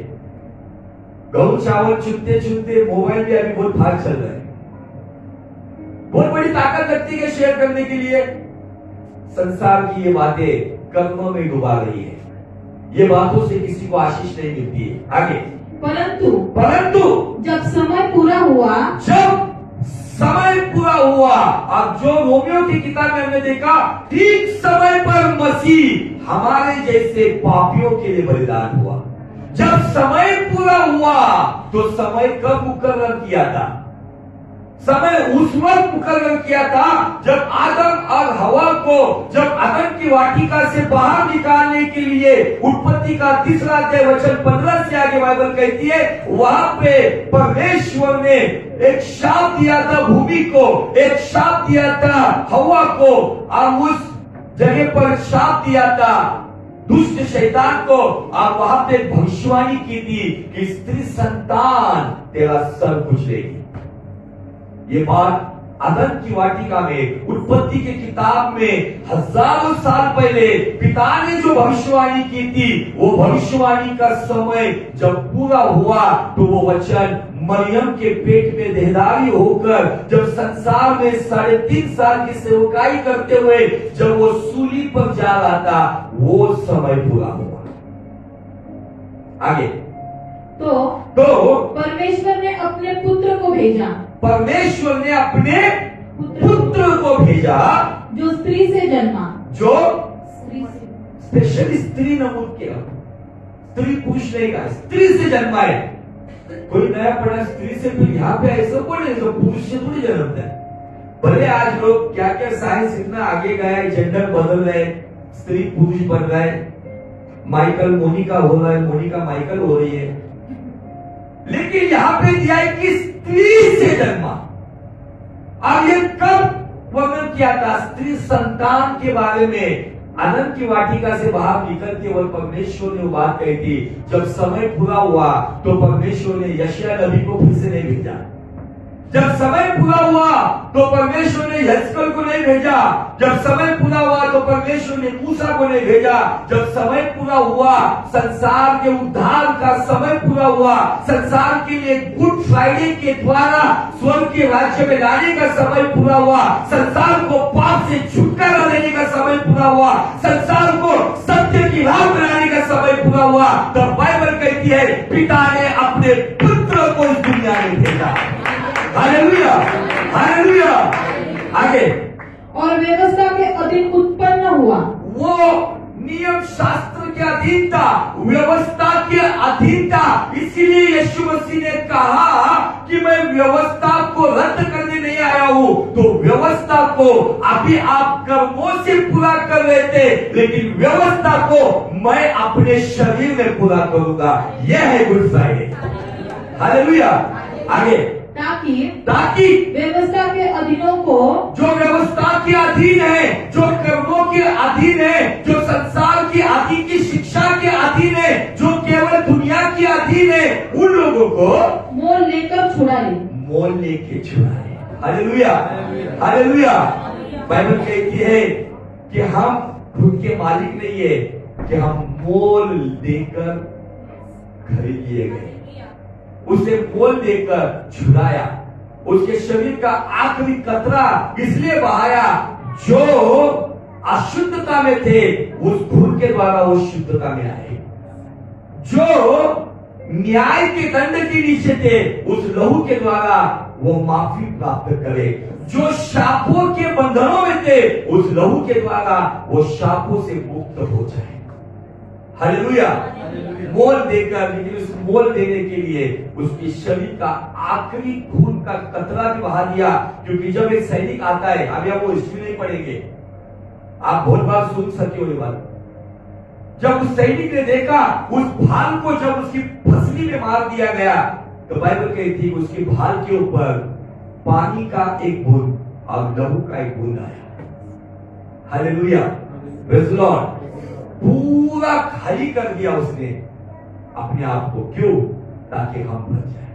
गहूं चावल चुनते चुनते मोबाइल भी अभी बहुत भाग चल रहा है. बहुत बड़ी ताकत लगती है शेयर करने के लिए. संसार की ये बातें कर्मों में डुबा रही है. ये बातों से किसी को आशीष नहीं मिलती है. आगे. परंतु जब समय पूरा हुआ, अब जो रोमियो की किताब में हमने देखा ठीक समय पर मसीह हमारे जैसे पापियों के लिए बलिदान हुआ. जब समय पूरा हुआ तो समय कब मुकर्रर किया था? समय उस वक्त मुकर्रर किया था जब आदम और हवा को जब अदन की वाटिका से बाहर निकालने के लिए उत्पत्ति का 3 अध्याय वचन 15 से आगे बाइबल कहती है वहां पे परमेश्वर ने एक शाप दिया था भूमि को, एक शाप दिया था हवा को, और उस जगह पर शाप दिया था दुष्ट शैतान को, और वहां पे भविष्यवाणी की थी कि स्त्री संतान तेरा सर कुचलेगी. ये बात अदन की वाटिका में, उत्पत्ति के किताब में हजारों साल पहले पिता ने जो भविष्यवाणी की थी, वो भविष्यवाणी का समय जब पूरा हुआ तो वो वचन मरियम के पेट में देहधारी होकर जब संसार में 3.5 साल की सेवकाई करते हुए जब वो सूली पर जा रहा था, वो समय पूरा हुआ। आगे तो परमेश्वर ने अपने पुत्र को भेजा, परमेश्वर ने अपने पुत्र को भेजा जो स्त्री से जन्मा, जो स्त्री से, स्पेशली स्त्री नमूद किया, स्त्री पुरुष नहीं कहा, स्त्री से जन्मा है। कोई नया पढ़ा स्त्री से, फिर यहाँ पे ऐसा बोले तो पुरुष से थोड़ी जन्मता है। भले आज लोग क्या क्या साइंस इतना आगे गया है, जेंडर बदल रहे, स्त्री पुरुष बन रहा है, माइकल मोनिका हो रहा है, मोनिका माइकल हो रही है, लेकिन यहां पे दिया है कि स्त्री से जन्मा। अब ये कब वर्णन किया था? स्त्री संतान के बारे में अदन की वाटिका से बाहर निकल के वो परमेश्वर ने वो बात कही थी। जब समय पूरा हुआ तो परमेश्वर ने यशायाह नबी को फिर से नहीं भेजा। जब समय पूरा हुआ तो परमेश्वर ने यहेजकेल को नहीं भेजा। जब समय पूरा हुआ तो परमेश्वर ने मूसा को नहीं भेजा। जब समय पूरा हुआ, संसार के उद्धार का समय पूरा हुआ, संसार के लिए गुड फ्राइडे के द्वारा स्वर्ग के राज्य में लाने का समय पूरा हुआ, संसार को पाप से छुटकारा देने का समय पूरा हुआ, संसार को सत्य की राह बनाने का समय पूरा हुआ, तो बाइबल कहती है पिता ने अपने पुत्र को इस दुनिया में भेजा। Hallelujah, hallelujah. आगे, और व्यवस्था के अधीन उत्पन्न हुआ। वो नियम शास्त्र के अधीन था, व्यवस्था के अधीन था। इसीलिए यीशु मसीह ने कहा कि मैं व्यवस्था को रद्द करने नहीं आया हूं। तो व्यवस्था को अभी आप कर्मों से पूरा कर रहे थे, लेकिन व्यवस्था को मैं अपने शरीर में पूरा करूंगा। यह है गुड फ्राइडे। हालेलुया। आगे, ताकि व्यवस्था के अधीनों को, जो व्यवस्था के अधीन है, जो कर्मों के अधीन है, जो संसार के अधीन की शिक्षा के अधीन है, जो केवल दुनिया के अधीन है, उन लोगों को मोल लेकर छुड़ा ले, मोल लेके छुड़ा ले। Hallelujah, hallelujah. बाइबल कहती है कि हम खुद के मालिक नहीं है, कि हम मोल देकर खरीद लिए गए, उसे मोल देकर छुड़ाया, उसके शरीर का आखिरी कतरा इसलिए बहाया, जो अशुद्धता में थे उस खून के द्वारा वो शुद्धता में आए, जो न्याय के दंड के नीचे थे उस लहू के द्वारा वो माफी प्राप्त करे, जो शापों के बंधनों में थे उस लहू के द्वारा वो शापों से मुक्त हो जाए। हालेलुया। मोल देकर, लेकिन उस मोल देने के लिए उसके शरीर का आखिरी खून का कतरा भी बहा दिया। क्योंकि जब एक सैनिक आता है, अभी आप वो हिस्ट्री नहीं पढ़ेंगे, आप बहुत बार सुन सकते हो ये बात। जब उस सैनिक ने देखा उस भाल को, जब उसकी फसली में मार दिया गया, तो बाइबल कहती है उसकी भाल के ऊपर पानी का एक बूंद और लहू का एक बूंद आया। Hallelujah, praise the Lord. पूरा खाली कर दिया उसने अपने आप को। क्यों? ताकि हम बच जाए।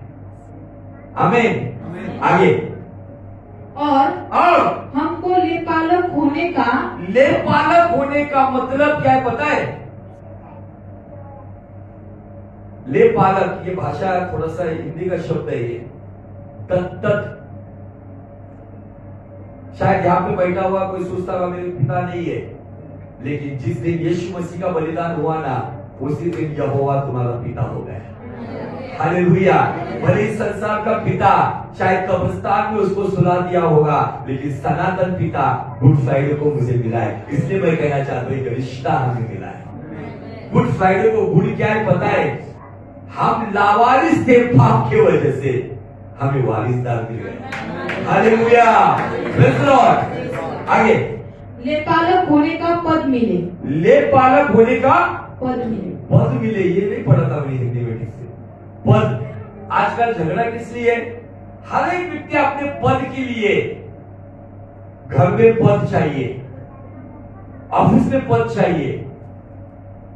आमीन। आगे, और हमको लेपालक होने का, लेपालक होने का मतलब क्या है पता है? लेपालक, ये भाषा थोड़ा सा हिंदी का शब्द है ये, तत्त। शायद यहां पे बैठा हुआ कोई सोचता होगा मेरे पिता नहीं है, लेकिन जिस दिन यीशु मसीह का बलिदान हुआ ना, उसी दिन यहोवा तुम्हारा पिता हो गया। हालेलुया। भले संसार का पिता शायद कब्रिस्तान में उसको सुला दिया होगा, लेकिन सनातन पिता गुड फ्राइडे को मुझे मिला है। इसलिए मैं कहना चाहता हूं कि रिश्ता हमें मिला है। गुड फ्राइडे को गुड क्या है पता है? हम लावारिस थे पाप की वजह से, हमें वारिसदार मिल गए। Hallelujah, praise the Lord. आगे, लेपालक होने का पद मिले, लेपालक होने का पद मिले, पद मिले। ये नहीं पढ़ा था मैंने हिंदी में ठीक से। पद, आजकल झगड़ा किस लिए? हर एक व्यक्ति अपने पद के लिए, घर में पद चाहिए, ऑफिस में पद चाहिए,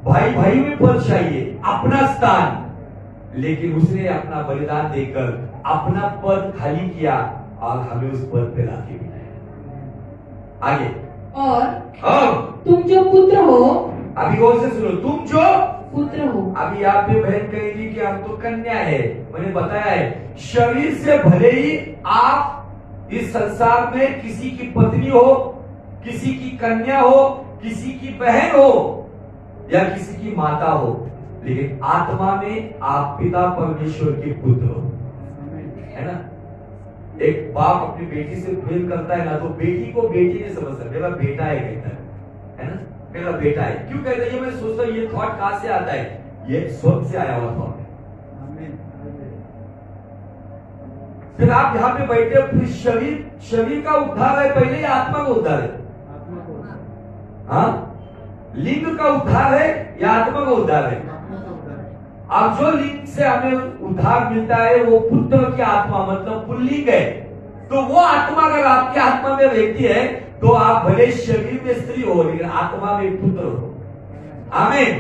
भाई भाई में पद चाहिए, अपना स्थान। लेकिन उसने अपना बलिदान देकर अपना पद खाली किया और हमें उस पद पे लाके बिठाया। आगे और अब तुम जो पुत्र हो, अभी गौर से सुनो, तुम जो पुत्र हो। अभी आप पे बहन कहेगी कि हम तो कन्या है, मैंने बताया है शरीर से भले ही आप इस संसार में किसी की पत्नी हो, किसी की कन्या हो, किसी की बहन हो या किसी की माता हो, लेकिन आत्मा में आप पिता परमेश्वर के पुत्र हो, है ना। एक बाप अपनी बेटी से प्रेम करता है ना, तो बेटी को बेटी नहीं समझता, मेरा बेटा है कहता है ना, मेरा बेटा है। क्यों कहता है ये? मैं सोचता हूं ये थॉट कहां से आता है, ये स्वर्ग से आया हुआ थॉट है। फिर आप यहाँ पे बैठे, फिर शरीर का उद्धार है पहले या आत्मा का उद्धार है? हाँ, लिंग का उद्धार है या आत्मा का उद्धार है? अब जो लिंग से हमें उद्धार मिलता है वो पुत्र की आत्मा, मतलब पुल्लिंग है। तो वो आत्मा अगर आपकी आत्मा में रहती है तो आप भले शरीर में स्त्री हो लेकिन आत्मा में पुत्र हो। आमीन।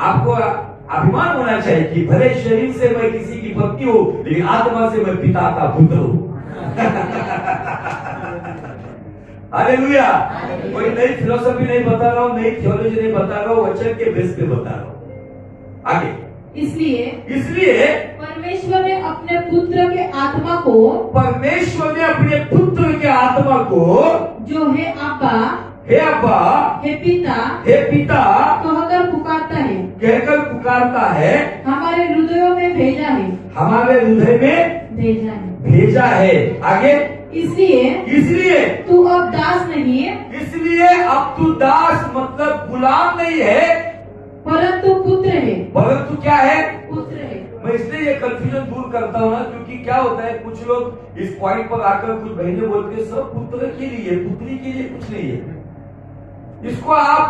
आपको अभिमान होना चाहिए कि भले शरीर से मैं किसी की पत्नी हूं लेकिन आत्मा से मैं पिता का पुत्र हूं। हालेलुया। कोई नई फिलोसफी नहीं बता रहा हूं, नई थियोलॉजी नहीं बता रहा हूं, वचन के बेस पे बता रहा हूं। आगे इसलिए परमेश्वर ने अपने पुत्र के आत्मा को, परमेश्वर ने अपने पुत्र के आत्मा को जो है अब्बा, हे अब्बा, हे पिता कहकर पुकारता है, कहकर पुकारता है, हमारे हृदयों में भेजा है, हमारे हृदय में भेजा है। आगे इसलिए तू अब दास नहीं है, इसलिए अब तू दास मतलब गुलाम नहीं है, परंतु पुत्र है। परंतु क्या है? पुत्र है। मैं इसलिए ये कंफ्यूजन दूर करता हूँ ना, क्योंकि क्या होता है कुछ लोग इस पॉइंट पर आकर कुछ बहनें बोलते हैं सब पुत्र के लिए, पुत्री के लिए कुछ नहीं है। इसको आप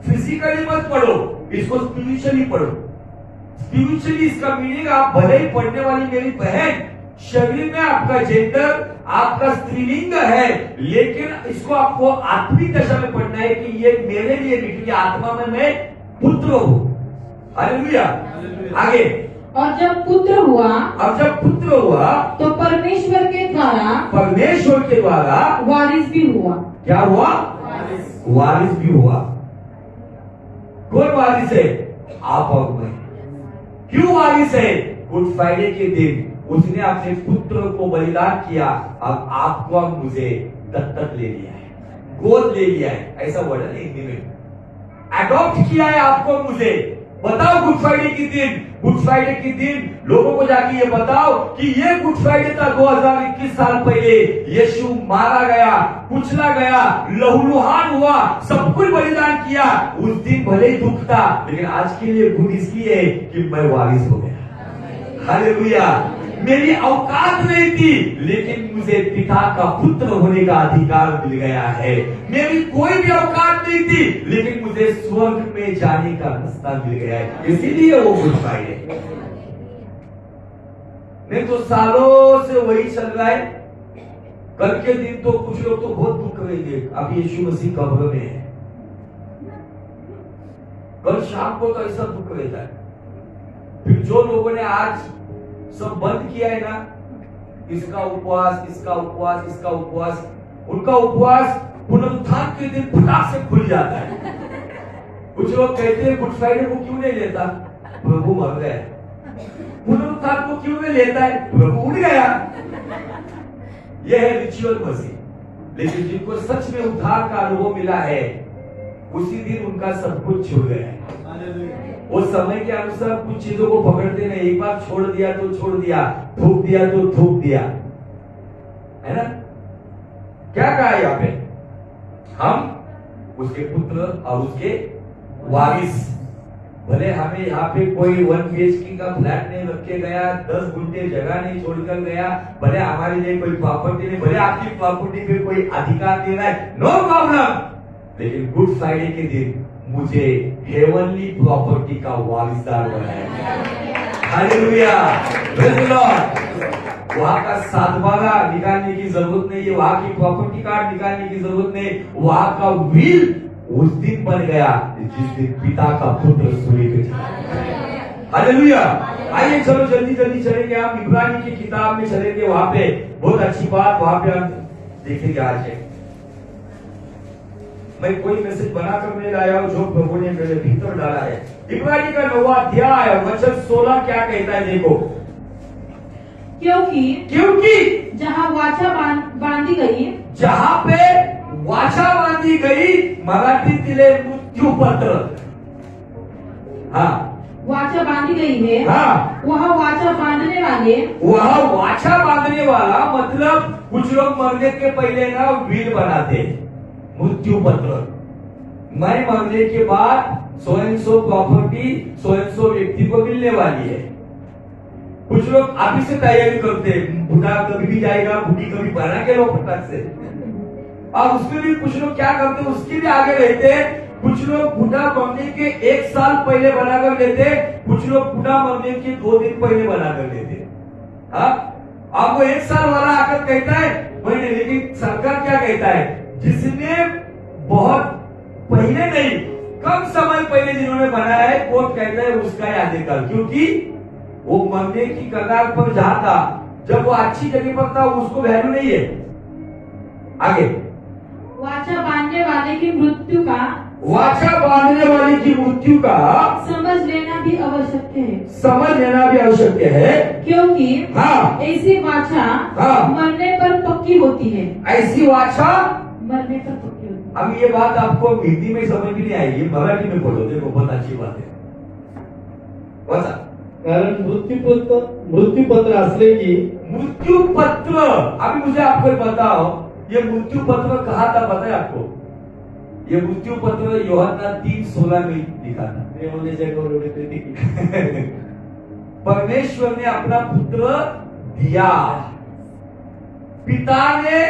फिजिकली मत पढ़ो, इसको स्पिरिचुअली पढ़ो। स्पिरिचुअली इसका मीनिंग आप भले ही पढ़ने वाली मेरी बहन, शरीर में आपका जेंडर आपका स्त्रीलिंग है, लेकिन इसको आपको आत्मिक दशा में पढ़ना है कि ये मेरे लिए नहीं, क्योंकि आत्मा में मैं पुत्र हूं। हालेलुया। आगे और जब पुत्र हुआ, अब जब पुत्र हुआ तो परमेश्वर के द्वारा वारिस भी हुआ। क्या हुआ? वारिस भी हुआ। कौन वारिस है? आप और मैं। क्यों वारिस है? गुड फ्राइडे के दिन उसने अपने पुत्र को बलिदान किया, अब आपको और मुझे दत्तक ले लिया है, गोद ले लिया है, ऐसा वर्ड है हिंदी में। अडॉप्ट किया है आपको मुझे। बताओ गुड फ्राइडे के दिन लोगों को जाके ये बताओ कि ये गुड फ्राइडे था 2021 साल पहले, यीशु मारा गया, कुचला गया, लहूलुहान हुआ, सब कुछ बलिदान किया। उस दिन भले ही दुख था, लेकिन आज के लिए गुड इसलिए है कि मैं वारिस हो गया। हालेलुया। मेरी औकात नहीं थी, लेकिन मुझे पिता का पुत्र होने का अधिकार मिल गया है। मेरी कोई भी औकात नहीं थी, लेकिन मुझे स्वर्ग में जाने का रास्ता मिल गया है, इसीलिए वो गुड फ्राइडे। नहीं तो सालों से वही चल रहा है। कल के दिन तो कुछ लोग तो बहुत दुख रहेंगे, अब यीशु मसीह कब्र में है। कल शाम को तो ऐसा दुख रहता है। फिर जो लोगों ने आज सब बंद किया है ना, इसका उपवास, उनका उपवास पुनरुत्थान के दिन फटाक से खुल जाता है। कुछ लोग कहते हैं गुड फ्राइडे को क्यों नहीं लेता? प्रभु मर गए। पुनरुत्थान को क्यों नहीं लेता है? प्रभु उड़ गया। यह है रिचुअल मसीह। लेकिन जिनको सच में उद्धार का अनुभव मिला है, उसी दिन उनका सब कुछ छूट गया है। वो समय के अनुसार कुछ चीजों को पकड़ते नहीं, एक बार छोड़ दिया तो छोड़ दिया, थूक दिया तो थूक दिया, है ना। क्या कहा यहाँ पे? हम उसके पुत्र और उसके वारिस। भले हमें यहाँ पे कोई 1 BHK का फ्लैट नहीं रख के गया, 10 गुंठे जगह नहीं छोड़कर गया, भले हमारे लिए कोई प्रॉपर्टी नहीं, भले आपकी प्रॉपर्टी पे कोई अधिकार दे रहा है, नो प्रॉब्लम। लेकिन गुड फ्राइडे के दिन मुझे हेवनली प्रॉपर्टी का वारिसदार बनाया। Hallelujah, praise the Lord. वहां का 7/12 निकालने की जरूरत नहीं है, वहां की प्रॉपर्टी कार्ड निकालने की जरूरत नहीं, वहां का विल उस दिन बन गया जिस दिन पिता का पुत्र सूर्य पे चढ़ा। हालेलुया। आइए चलो जल्दी जल्दी चलेंगे, हम इब्रानी की किताब में चलेंगे, वहां पे बहुत अच्छी बात वहां पे हम देखेंगे। आज है मैं कोई मैसेज बनाकर नहीं लाया हूं, जो प्रभु ने मेरे भीतर डाला है। इब्रानी का 9वां अध्याय वचन 16 क्या कहता है, देखो। क्योंकि जहाँ वाचा बांधी गई, जहां पे वाचा बांधी गई, मराठी दिले मृत्यू पत्र, हाँ वाचा बांधी गई है, हाँ, वह वाचा बांधने वाले, वह वाचा बांधने वाला मतलब कुछ लोग मरने के पहले ना विल बनाते, मृत्यु पत्र। मैं मरने के बाद so and so property so and so व्यक्ति को मिलने वाली है। कुछ लोग अभी से तैयारी करते, बूढ़ा कभी भी जाएगा, बूढ़ी कभी बना के लो फटाक से। और उसमें भी कुछ लोग क्या करते, उसके भी आगे रहते। कुछ लोग बूढ़ा मरने के 1 साल पहले बनाकर लेते, कुछ लोग बूढ़ा मरने के 2 दिन पहले बनाकर लेते। अब वो 1 साल वाला आकर कहता है मैंने, लेकिन सरकार क्या कहता है, जिसने बहुत पहले नहीं, कम समय पहले जिन्होंने बनाया है, कोर्ट कहता है उसका याद कर, क्योंकि वो मरने की कगार पर जाता, जब वो अच्छी जगह पर था, उसको वैल्यू नहीं है। आगे, वाचा बांधने वाले की मृत्यु का, वाचा बांधने वाले की मृत्यु का समझ लेना भी आवश्यक है, समझ लेना भी आवश्यक है, क्योंकि हाँ, ऐसी वाचा हाँ, मरने पर पक्की होती है, ऐसी वाचा मरने पर पक्की होती है। अब ये बात आपको हिंदी में समझ भी नहीं आएगी, मराठी में बोलो, देखो बहुत अच्छी बात है। वाचा कारण मृत्यू पत्र असले की, मृत्यू पत्र, अभी मुझे आपको बताओ, ये मृत्यु पत्र कहा था पता है आपको? ये मृत्यु पत्र यूहन्ना 3:16 में लिखा था। देवाने जगावर एवढी प्रीती केली, परमेश्वर ने अपना पुत्र दिया, पिता ने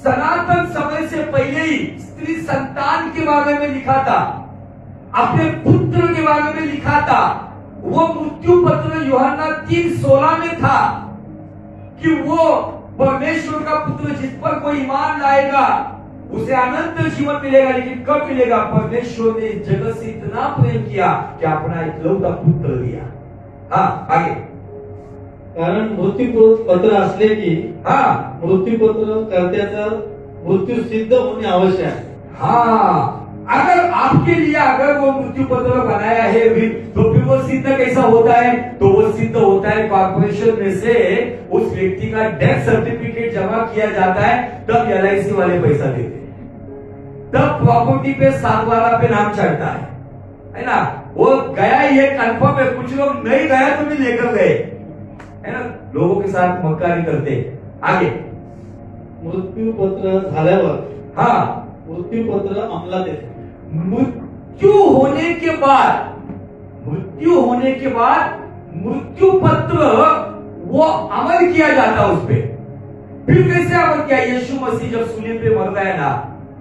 सनातन समय से पहले ही स्त्री संतान के बारे में लिखा था, अपने पुत्र के बारे में लिखा था। वो मृत्यु पत्र यूहन्ना 3:16 में था कि वो परमेश्वर का पुत्र जिस पर कोई ईमान लाएगा उसे अनंत जीवन मिलेगा। लेकिन कब मिलेगा? परमेश्वर ने इस जगत से इतना प्रेम किया कि अपना इकलौता पुत्र दिया। हाँ, आगे। कारण मृत्यू पत्र असले की, हाँ, मृत्यू पत्र कर्त्याचा मृत्यू सिद्ध होणे आवश्यक आहे। हाँ, अगर आपके लिए अगर वो मृत्यु पत्र बनाया है तो फिर वो सिद्ध कैसा होता है? तो वो सिद्ध होता है कॉर्पोरेशन में से उस व्यक्ति का डेथ सर्टिफिकेट जमा किया जाता है, तब LIC वाले पैसा देते हैं, तब प्रॉपर्टी पे 7/12 पे नाम चढ़ता है ना। वो गया ये कंफर्म है, कुछ लोग नहीं गया तो भी लेकर गए, है ना, लोगों के साथ मक्कारी करते। आगे, मृत्यू पत्र झाल्यावर, हाँ, मृत्यू पत्र अंमलात येते। मृत्यु होने के बाद, मृत्यु होने के बाद मृत्यु पत्र वो अमल किया जाता उस पे। फिर कैसे अमल किया? यीशु मसीह जब सूली पे मर गया ना,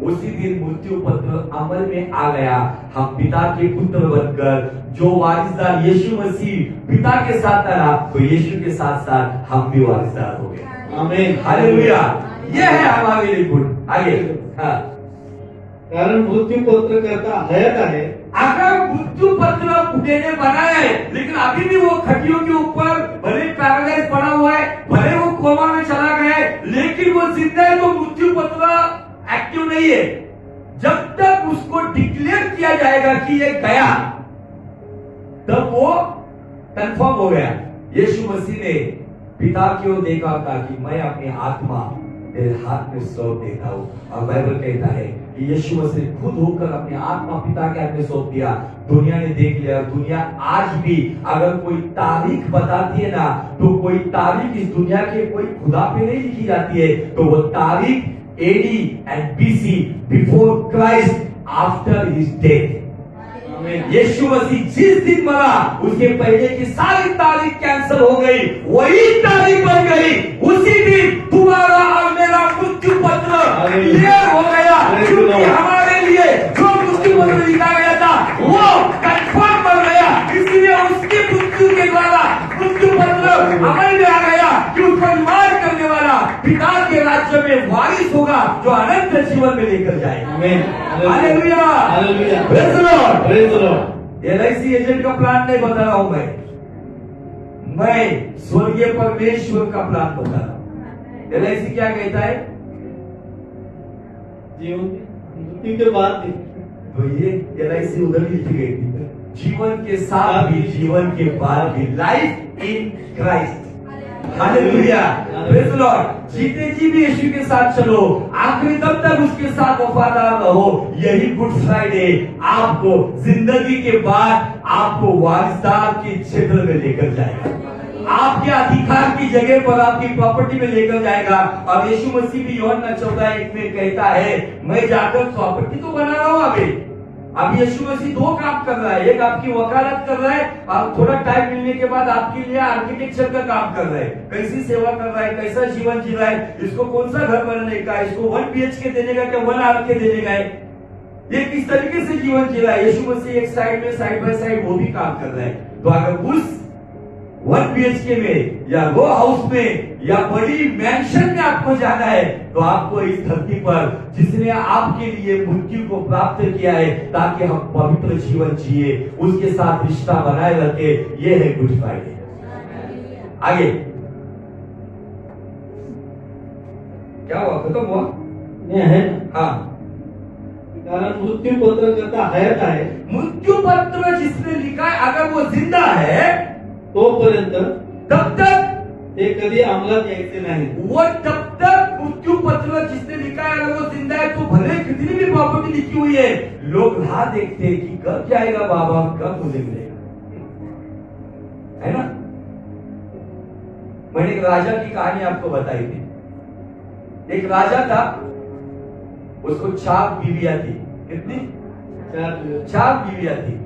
उसी दिन मृत्यु पत्र अमल में आ गया। हम पिता के पुत्र बनकर, जो वारिसदार यीशु मसीह पिता के साथ था, तो यीशु के साथ साथ हम भी वारिसदार हो गए। आमीन, हालेलुया। ये है हमारे लिए गुण। आगे, हाँ, कारण मृत्यू पत्र करता हयात आहे। अगर मृत्यु पत्र पुणे ने बनाया है, लेकिन अभी भी वो खटियों के ऊपर भले पैरालाइज पड़ा हुआ है, भले वो कोमा में चला गया है, लेकिन वो जिंदा है, तो मृत्यु पत्र एक्टिव नहीं है। जब तक उसको डिक्लेयर किया जाएगा कि ये गया, तब वो कंफर्म हो गया। यीशु मसीह ने पिता की ओर देखा था कि मैं अपनी आत्मा तेरे हाथ में सौंप देता हूं, और बाइबल कहता है कि यीशु मसीह खुद होकर अपनी आत्मा पिता के हाथ में सौंप दिया। दुनिया ने देख लिया। दुनिया आज भी अगर कोई तारीख बताती है ना, तो कोई तारीख इस दुनिया के कोई खुदा पे नहीं लिखी जाती है, तो वो तारीख AD and BC, before Christ, after his death. Yeshu Masih जिस दिन मरा, उसके पहले की सारी तारीख कैंसिल हो गई, वही तारीख बन गई। उसी दिन तुम्हारा और मेरा मृत्यु पत्र क्लियर हो गया, क्योंकि हमारे लिए जो मृत्यु पत्र लिखा गया था वो कंफर्म बन गया। इसलिए उसकी मृत्यु के द्वारा मृत्यु पत्र अमल में आ गया कि उसको ईमान करने वाला पिता के राज्य में वारिस होगा, जो अनंत जीवन में लेकर जाएगा। आमीन, hallelujah, hallelujah, praise the Lord, praise the Lord. LIC agent का प्लान नहीं बता रहा हूं मैं स्वर्गीय परमेश्वर का प्लान बता रहा हूं। LIC क्या कहता है? जीवन मृत्यु के बाद भी। तो ये LIC उधर भी लिखी गई थी, जीवन के साथ भी जीवन के बाद भी, life in Christ. Hallelujah, praise the Lord. जीते जी भी यीशु के साथ चलो, आखिरी दम तक उसके साथ वफादार रहो। यही गुड फ्राइडे आपको जिंदगी के बाद आपको वारिसदार के क्षेत्र में लेकर जाएगा, आपके अधिकार की जगह पर, आपकी प्रॉपर्टी में लेकर जाएगा। और यीशु मसीह भी यूहन्ना 14:1 में कहता है, मैं जाकर प्रॉपर्टी तो बना रहा हूं अभी। अब यीशु मसीह दो काम कर रहा है, एक आपकी वकालत कर रहा है और थोड़ा टाइम मिलने के बाद आपके लिए आर्किटेक्चर का काम कर रहा है, कैसी सेवा कर रहा है, कैसा जीवन जी रहा है, इसको कौन सा घर बनाने का, इसको 1 BHK देने का क्या 1 RK देने का है, ये किस तरीके से जीवन जी रहा है। यीशु मसीह एक साइड में साइड बाय साइड वो भी काम कर रहा है। तो अगर उस 1 BHK में या रो हाउस में या बड़ी मैंशन में आपको जाना है, तो आपको इस धरती पर जिसने आपके लिए मृत्यु को प्राप्त किया है ताकि हम पवित्र जीवन जिए, उसके साथ रिश्ता बनाए रखे, ये है गुड फ्राइडे। आगे क्या हुआ, खत्म हुआ? ये है हाँ, कारण मृत्यू पत्र करता हयात आहे, मृत्यु पत्र जिसने लिखा है अगर वो जिंदा है तोपर्यंत तब तक ते कधी अंमलात यायचे नाही। वो तब तक मृत्यु पत्र जिसने लिखा है अगर वो जिंदा है तो भले कितनी भी प्रॉपर्टी लिखी हुई है, लोग राह देखते हैं कि कब जाएगा बाबा, कब मुझे मिलेगा, है ना। मैंने एक राजा की कहानी आपको बताई थी। एक राजा था, उसको 4 बीवियां थी। कितनी? 4 बीवियां थी।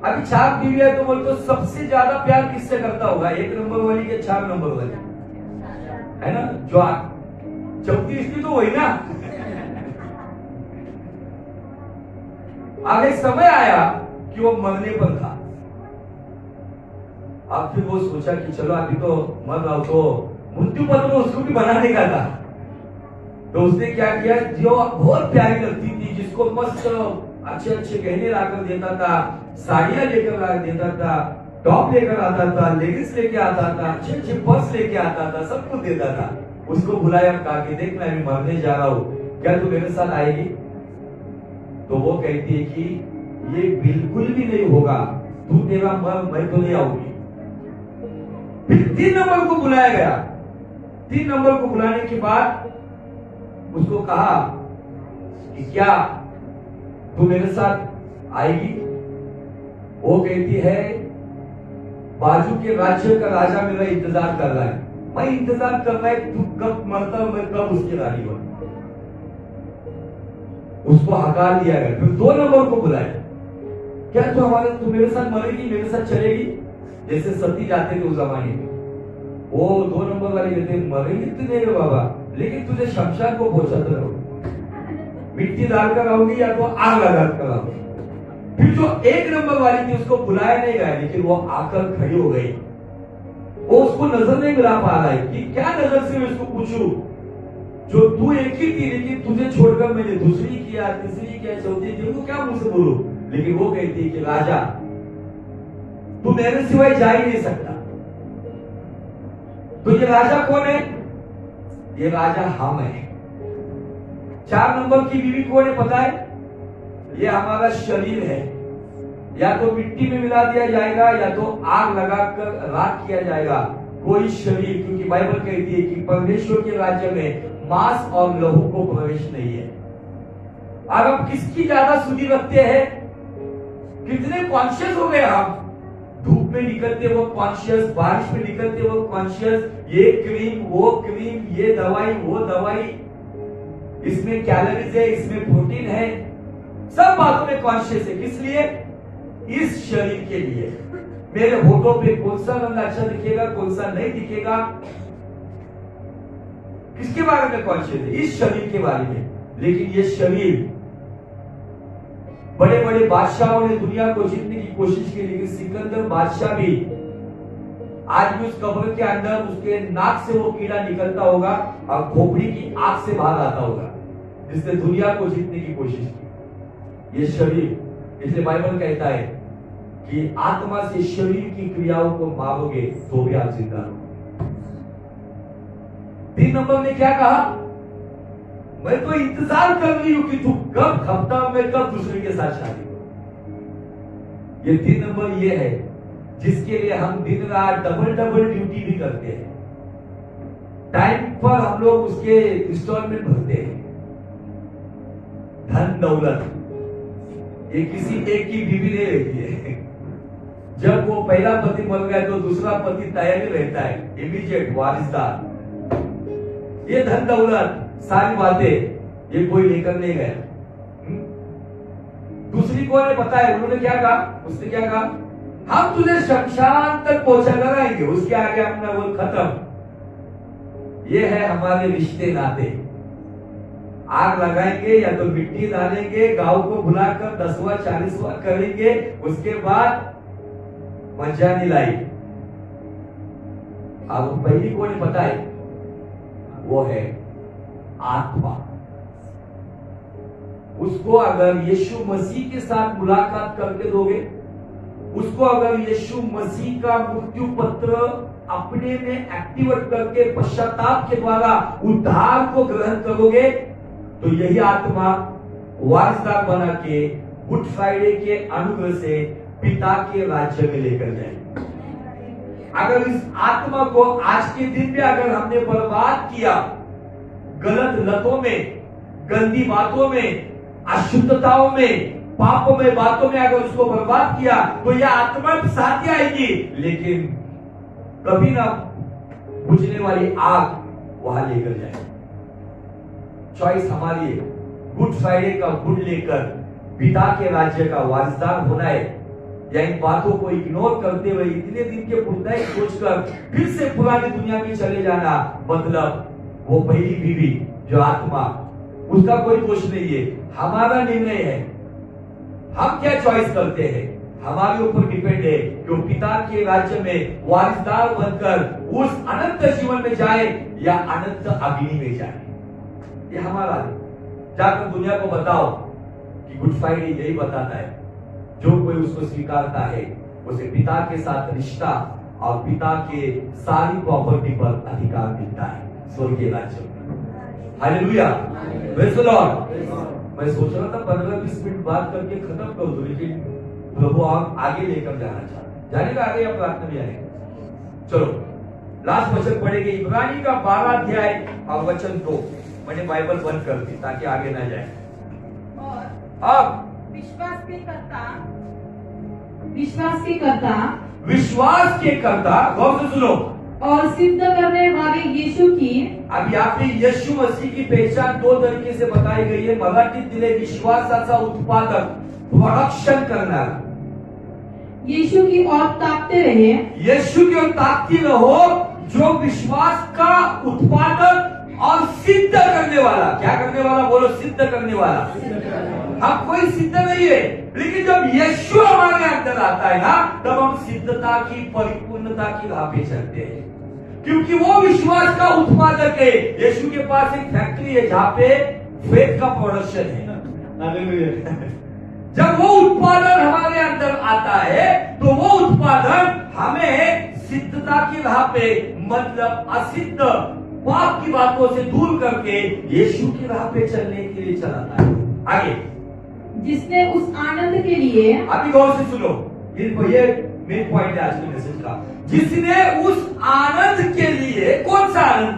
अभी 4 बीवियां तो बोल तो सबसे ज्यादा प्यार किससे करता होगा? 1 नंबर वाली के 4 नंबर वाली, है ना। जो 34 थी तो वही ना। आगे समय आया कि वो मरने पर था। अब फिर वो सोचा कि चलो अभी तो मर रहा हूं, तो मृत्यु पत्र उसको भी बनाने का था। तो उसने क्या किया, जो बहुत प्यारी लगती थी, जिसको मस्त अच्छे अच्छे गहने लाकर देता था, साड़ियां लेकर ला देता था, टॉप लेकर आता था, लेगिंग्स लेके आता था, अच्छे अच्छे पर्स लेके आता था, सब कुछ देता था। उसको बुलाया, कहा कि देख मैं अभी मरने जा रहा हूं, क्या तू मेरे साथ आएगी? तो वो कहती है कि ये बिल्कुल भी नहीं होगा, तू तेरा मर, मैं तो नहीं आऊंगी। फिर 3 नंबर को बुलाया गया। 3 नंबर को बुलाने के बाद उसको कहा कि क्या तू मेरे साथ आएगी? वो कहती है, बाजू के राज्य का राजा मेरा इंतजार कर रहा है, मैं इंतजार कर रहा है तू कब मरता, मैं कब उसकी रानी बनूं। उसको हकार दिया गया। फिर 2 नंबर को बुलाया, क्या तू मेरे साथ मरेगी, मेरे साथ चलेगी? जैसे सती जाते थे उस जमाने में। वो 2 नंबर वाले कहते, मरेगी तो नहीं बाबा, लेकिन तुझे शमशान को पहुंचाते रहो, मिट्टी डालकर आऊंगी या तो आग लगा कर आऊंगी। फिर जो 1 नंबर वाली थी उसको बुलाया नहीं गया, लेकिन वो आकर खड़ी हो गई। वो उसको नजर नहीं मिला पा रहा है कि क्या नजर से मैं उसको पूछूं, जो तू एक ही थी लेकिन तुझे छोड़कर मैंने दूसरी किया, तीसरी किया, चौथी की, वो क्या मुझसे बोलूं? लेकिन वो कहती है कि राजा तू मेरे सिवाय जा ही नहीं सकता। तो ये राजा कौन है? ये राजा हम है। 4 नंबर की बीवी कौन है पता है? ये हमारा शरीर है। या तो मिट्टी में मिला दिया जाएगा या तो आग लगाकर राख किया जाएगा। कोई शरीर, क्योंकि बाइबल कहती है कि परमेश्वर के राज्य में मांस और लहू को प्रवेश नहीं है। अब हम किसकी ज्यादा सुधि रखते हैं? कितने कॉन्शियस हो गए हम? धूप में निकलते वो कॉन्शियस, बारिश में निकलते वो कॉन्शियस, ये क्रीम वो क्रीम, ये दवाई वो दवाई, इसमें कैलोरीज है, इसमें प्रोटीन है, सब बातों में कॉन्शियस है। किस लिए? इस शरीर के लिए। मेरे होठों पे कौन सा रंग अच्छा दिखेगा, कौन सा नहीं दिखेगा, किसके बारे में कॉन्शियस है? इस शरीर के बारे में। लेकिन ये शरीर, बड़े बड़े बादशाहों ने दुनिया को जीतने की कोशिश की, लेकिन सिकंदर बादशाह भी आज भी उस कब्र के अंदर उसके नाक से वो कीड़ा निकलता होगा और खोपड़ी की आग से बाहर आता होगा, जिसने दुनिया को जीतने की कोशिश की। ये शरीर, इसलिए बाइबल कहता है कि आत्मा से शरीर की क्रियाओं को मारोगे तो भी आप जिंदा रहोगे। 3 नंबर में क्या कहा? मैं तो इंतजार कर रही हूं कि तू कब हफ्ता में कब दूसरे के साथ शादी करो। ये 3 नंबर ये है जिसके लिए हम दिन रात डबल ड्यूटी भी करते हैं। टाइम पर हम लोग उसके इंस्टॉलमेंट भरते हैं। धन दौलत ये किसी एक की बीवी नहीं रहती है। जब वो पहला पति मर गया तो दूसरा पति तैयारी रहता है, इमीडिएट वारिसदार। ये धन दौलत सारी बातें ये कोई लेकर नहीं गया। दूसरी को ने पता है, उन्होंने क्या कहा? उसने क्या कहा? हम तुझे शमशान तक पहुंचा कराएंगे, उसके आगे अपना वो खत्म। ये है हमारे रिश्ते नाते। आग लगाएंगे या तो मिट्टी डालेंगे, गांव को बुलाकर 10वां 40वां करेंगे, उसके बाद मजा नहीं लाई। अब पहली को ने पता है, वो है आत्मा। उसको अगर यीशु मसीह के साथ मुलाकात करके दोगे, उसको अगर यीशु मसीह का मृत्यु पत्र अपने में एक्टिवेट करके पश्चाताप के द्वारा उद्धार को ग्रहण करोगे, तो यही आत्मा वारिसदार बना के गुड फ्राइडे के अनुग्रह से पिता के राज्य में लेकर जाएगी। अगर इस आत्मा को आज के दिन में अगर हमने बर्बाद किया, गलत लतों में, गंदी बातों में, अशुद्धताओं में, पापों में, बातों में अगर उसको बर्बाद किया, तो यह आत्मा साथ ही आएगी, लेकिन कभी ना बुझने वाली आग वहां लेकर जाएगी। चॉइस हमारी है, गुड फ्राइडे का गुड लेकर पिता के राज्य का वारिसदार होना है, या इन बातों को इग्नोर करते हुए इतने दिन के मुद्दे सोचकर फिर से पुरानी दुनिया में चले जाना। मतलब वो पहली बीवी जो आत्मा, उसका कोई दोष नहीं है, हमारा निर्णय है। हम क्या चॉइस करते हैं, हमारे ऊपर डिपेंड है कि वो पिता के राज्य में वारिसदार बनकर उस अनंत जीवन में जाए या अनंत अग्नि में जाए। ये हमारा है। जाकर दुनिया को बताओ कि गुड फ्राइडे यही बताता है, जो कोई उसको स्वीकारता है उसे पिता के साथ रिश्ता और पिता के सारी प्रॉपर्टी पर अधिकार मिलता है स्वर्गीय राज्य में। Hallelujah, praise the Lord. मैं सोच रहा था 15-20 मिनट बात करके खत्म कर दूं, लेकिन प्रभु आप आगे लेकर जाना चाहते, जाने का आगे या प्रार्थना में आएगा। चलो लास्ट वचन पढ़ेंगे, इब्रानी का 12 अध्याय और वचन 2। मैंने बाइबल बंद कर दी ताकि आगे ना जाए। और अब विश्वास के करता विश्वास के करता, गौर से सुनो, और सिद्ध करने वाले यीशु की। अब यहाँ पे यीशु मसीह की पहचान 2 तरीके से बताई गई है। मराठीत दिले विश्वासाचा उत्पादक, प्रोडक्शन करना। यीशु की ओर ताकते रहे, यीशु की ओर ताकती रहो, जो विश्वास का उत्पादक और सिद्ध करने वाला। क्या करने वाला? बोलो, सिद्ध करने वाला। हम कोई सिद्ध नहीं है, लेकिन जब यीशु हमारे अंदर आता है ना, तब हम सिद्धता की, परिपूर्णता की राह पे चलते हैं, क्योंकि वो विश्वास का उत्पादक है। यीशु के पास एक फैक्ट्री है जहां पे फेथ का प्रोडक्शन है। हालेलुया। जब वो उत्पादन हमारे अंदर आता है, तो वो उत्पादन हमें सिद्धता की राह पे, मतलब असिद्ध पाप की बातों से दूर करके यीशु की राह पे चलने के लिए चलाता है। आगे, जिसने उस आनंद के लिए। अभी गौर से सुनो, ये मेन पॉइंट है आज के मैसेज का। जिसने उस आनंद के लिए, कौन सा आनंद?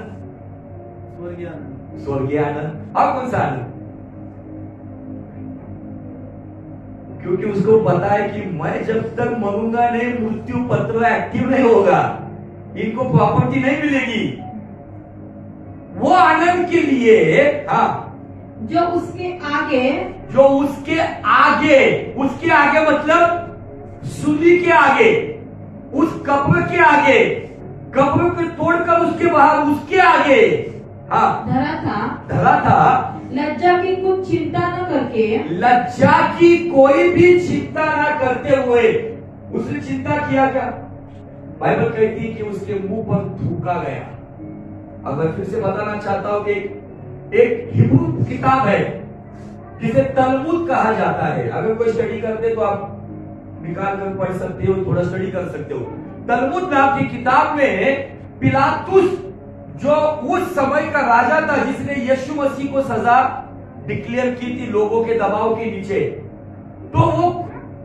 स्वर्गीय आनंद। स्वर्गीय आनंद। और कौन सा आनंद? क्योंकि उसको पता है कि मैं जब तक मरूंगा नहीं, मृत्यु पत्र एक्टिव नहीं होगा, इनको प्रॉपर्टी नहीं मिलेगी। वो आनंद के लिए, हाँ, जो उसके आगे मतलब सूली के आगे, उस कब्र के आगे, कब्र को तोड़कर उसके बाहर, उसके आगे, हाँ, धरा था। लज्जा की कुछ चिंता न करके, लज्जा की कोई भी चिंता ना करते हुए उसने चिंता किया क्या? बाइबल कहती है कि उसके मुंह पर थूका गया। अब मैं फिर से बताना चाहता हूं कि एक हिब्रू किताब है जिसे तलमुद कहा जाता है। अगर कोई स्टडी करते तो आप निकाल कर पढ़ सकते हो, थोड़ा स्टडी कर सकते हो। तलमुद नाम की किताब में पिलातुस जो उस समय का राजा था जिसने यीशु मसीह को सजा डिक्लेयर की थी लोगों के दबाव के नीचे, तो वो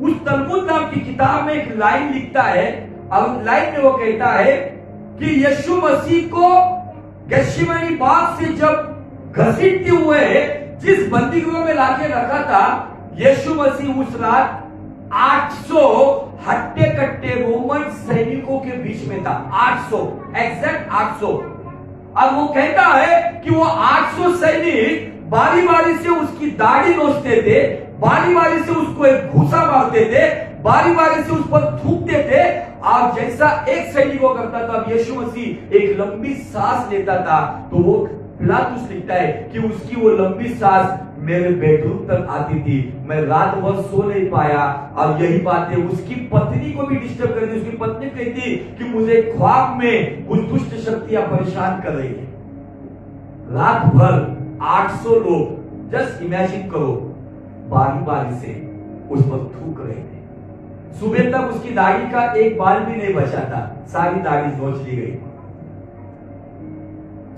उस तलमुद नाम की किताब में एक लाइन लिखता है। अब लाइन में वो कहता है कि यीशु मसीह को गेत्सेमनी बाग से जब घसीटते हुए जिस बंदीगृह में लाके रखा था, यीशु मसीह उस रात 800 हट्टे कट्टे रोमन सैनिकों के बीच में था। 800 एग्जैक्ट 800। अब वो कहता है कि वो 800 सैनिक बारी बारी से उसकी दाढ़ी नोचते थे, बारी बारी से उसको एक घूसा मारते थे, बारी बारी से उस पर थूकते थे। आप जैसा एक सैनिक को करता था, यीशु मसीह एक लंबी सांस लेता था, तो वो पिलातुस लिखता है कि उसकी वो लंबी सांस मेरे बेडरूम तक आती थी, मैं रात भर सो नहीं पाया। अब यही बात है, उसकी पत्नी को भी डिस्टर्ब कर दी। उसकी पत्नी कहती कि मुझे ख्वाब में कुछ दुष्ट शक्तियां परेशान कर रही है। रात भर 800 लोग, जस्ट इमेजिन करो, बारी बारी से उस पर थूक रहे थे। सुबह तक उसकी दाढ़ी का एक बाल भी नहीं बचा था, सारी दाढ़ी नोच ली गई।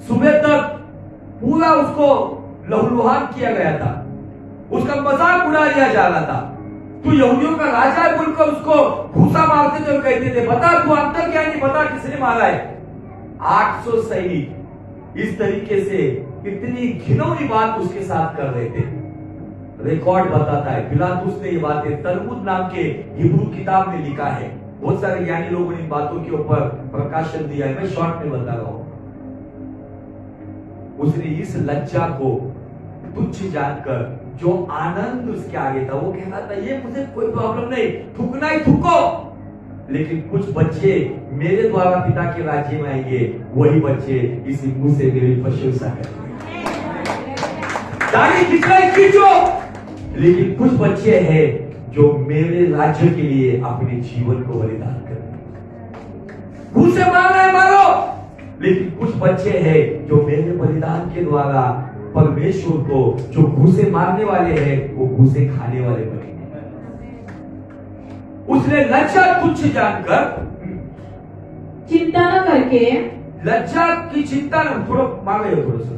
सुबह तक पूरा उसको लहूलुहान किया गया था, उसका मजाक उड़ा दिया जा रहा था। तू यहूदियों का राजा है बोलकर उसको घूसा मारते थे और कहते थे बता तू अंतर क्या नहीं, बता किसने मारा है। 800 सैनिक इस तरीके से इतनी घिनौनी बात उसके साथ कर रहे थे। रिकॉर्ड बताता है, पिलातुस ने ये बातें तलमुद नाम के हिब्रू किताब में लिखा है। बहुत सारे ज्ञानी लोगों ने इन बातों के ऊपर प्रकाशन दिया है, मैं शॉर्ट में बता रहा हूं। उसने इस लज्जा को तुच्छ जानकर जो आनंद उसके आगे था, वो कह रहा था ये मुझे कोई प्रॉब्लम नहीं, थूकना ही थूको, लेकिन कुछ बच्चे मेरे द्वारा पिता के राज्य में आएंगे, वही बच्चे इसी मुंह से मेरी प्रशंसा करेंगे। दाढ़ी खींचना ही खींचो, लेकिन कुछ बच्चे हैं जो मेरे राज्य के लिए अपने जीवन को बलिदान करेंगे। घूसे मारना है मारो, लेकिन कुछ बच्चे हैं जो मेरे बलिदान के द्वारा परमेश्वर को, जो घूसे मारने वाले हैं, वो घूसे खाने वाले बनेंगे। उसने लज्जा तुच्छ जानकर, चिंता न करके, लज्जा की चिंता न, थोड़ा मांग रहे हो, थोड़ा सा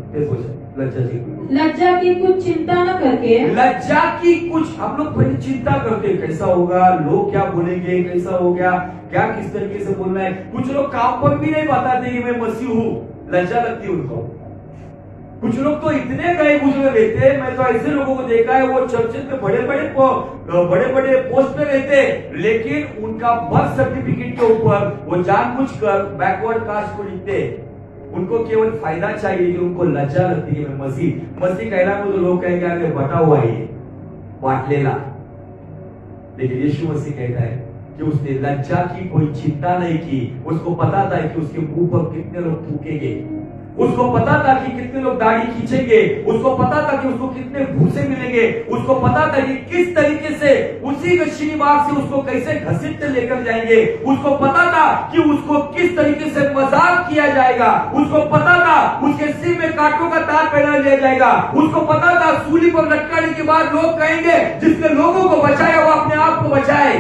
लज्जा की कुछ चिंता न करके, लज्जा की कुछ हम लोग बड़ी चिंता करते हैं, कैसा होगा, लोग क्या बोलेंगे, कैसा हो गया, क्या किस तरीके से बोलना है। कुछ लोग काम पर भी नहीं बताते कि मैं मसीह हूँ, लज्जा लगती है उनको। कुछ लोग तो इतने गए गुजरे रहते हैं, मैं तो ऐसे लोगों को देखा है, वो चर्च में बड़े बड़े पोस्ट पे रहते, लेकिन उनका बर्थ सर्टिफिकेट के ऊपर वो जानबूझकर बैकवर्ड कास्ट को लिखते। उनको केवल फायदा चाहिए, कि उनको लज्जा लगती है मैं मसीह कहना को तो लोग कहेंगे आगे बटा हुआ है, बांट लेना। लेकिन यीशु मसीह कहता है कि उसने लज्जा की कोई चिंता नहीं की। उसको पता था कि उसके मुंह पर कितने लोग थूकेंगे, उसको पता था कि कितने लोग दाढ़ी खींचेंगे, उसको पता था कि उसको कितने भूसे मिलेंगे, उसको पता था कि किस तरीके से उसी गेत्सेमनी बाग से उसको कैसे घसीटते लेकर जाएंगे, उसको पता था कि उसको किस तरीके से मजाक किया जाएगा, उसको पता था उसके सिर में कांटों का तार पहना दिया जाएगा, उसको पता था सूली पर लटकाने के बाद लोग कहेंगे जिसने लोगों को बचाया वो अपने आप को बचाए।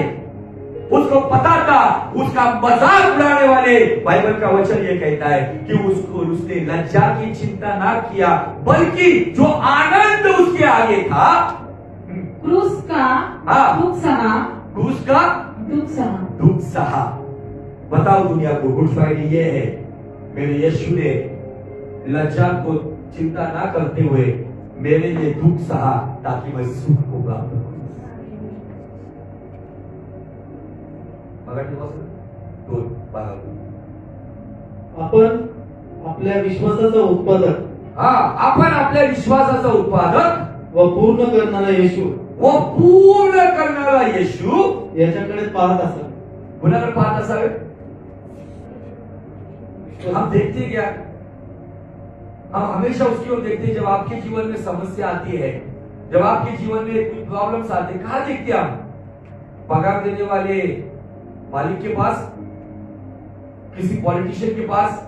उसको पता था उसका मजाक उड़ाने वाले, बाइबल का वचन ये कहता है कि उसने लज्जा की चिंता ना किया, बल्कि जो आनंद उसके आगे था, क्रूस का दुख सहा, क्रूस का दुख सहा। बताओ दुनिया को, गुड फ्राइडे ये है, मेरे यीशु ने लज्जा को चिंता ना करते हुए मेरे लिए दुख सहा ताकि मैं सुख को प्राप्त करूं। आपण आपल्या विश्वासाचा उत्पादक, आपण आपल्या विश्वासाचा उत्पादक व पूर्ण करणारा येशू, व पूर्ण करणारा येशू याच्याकडे पाहत असाल। कुणाकडे पाहत असावे? हम देखते क्या, हम हमेशा उसकी ओर देखते हैं। जब आपके जीवन में समस्या आती है, जब आपके जीवन में कुछ प्रॉब्लम्स आते हैं, कहां देखते हैं हम? पगार देने वाले मालिक के पास, किसी पॉलिटिशियन के पास,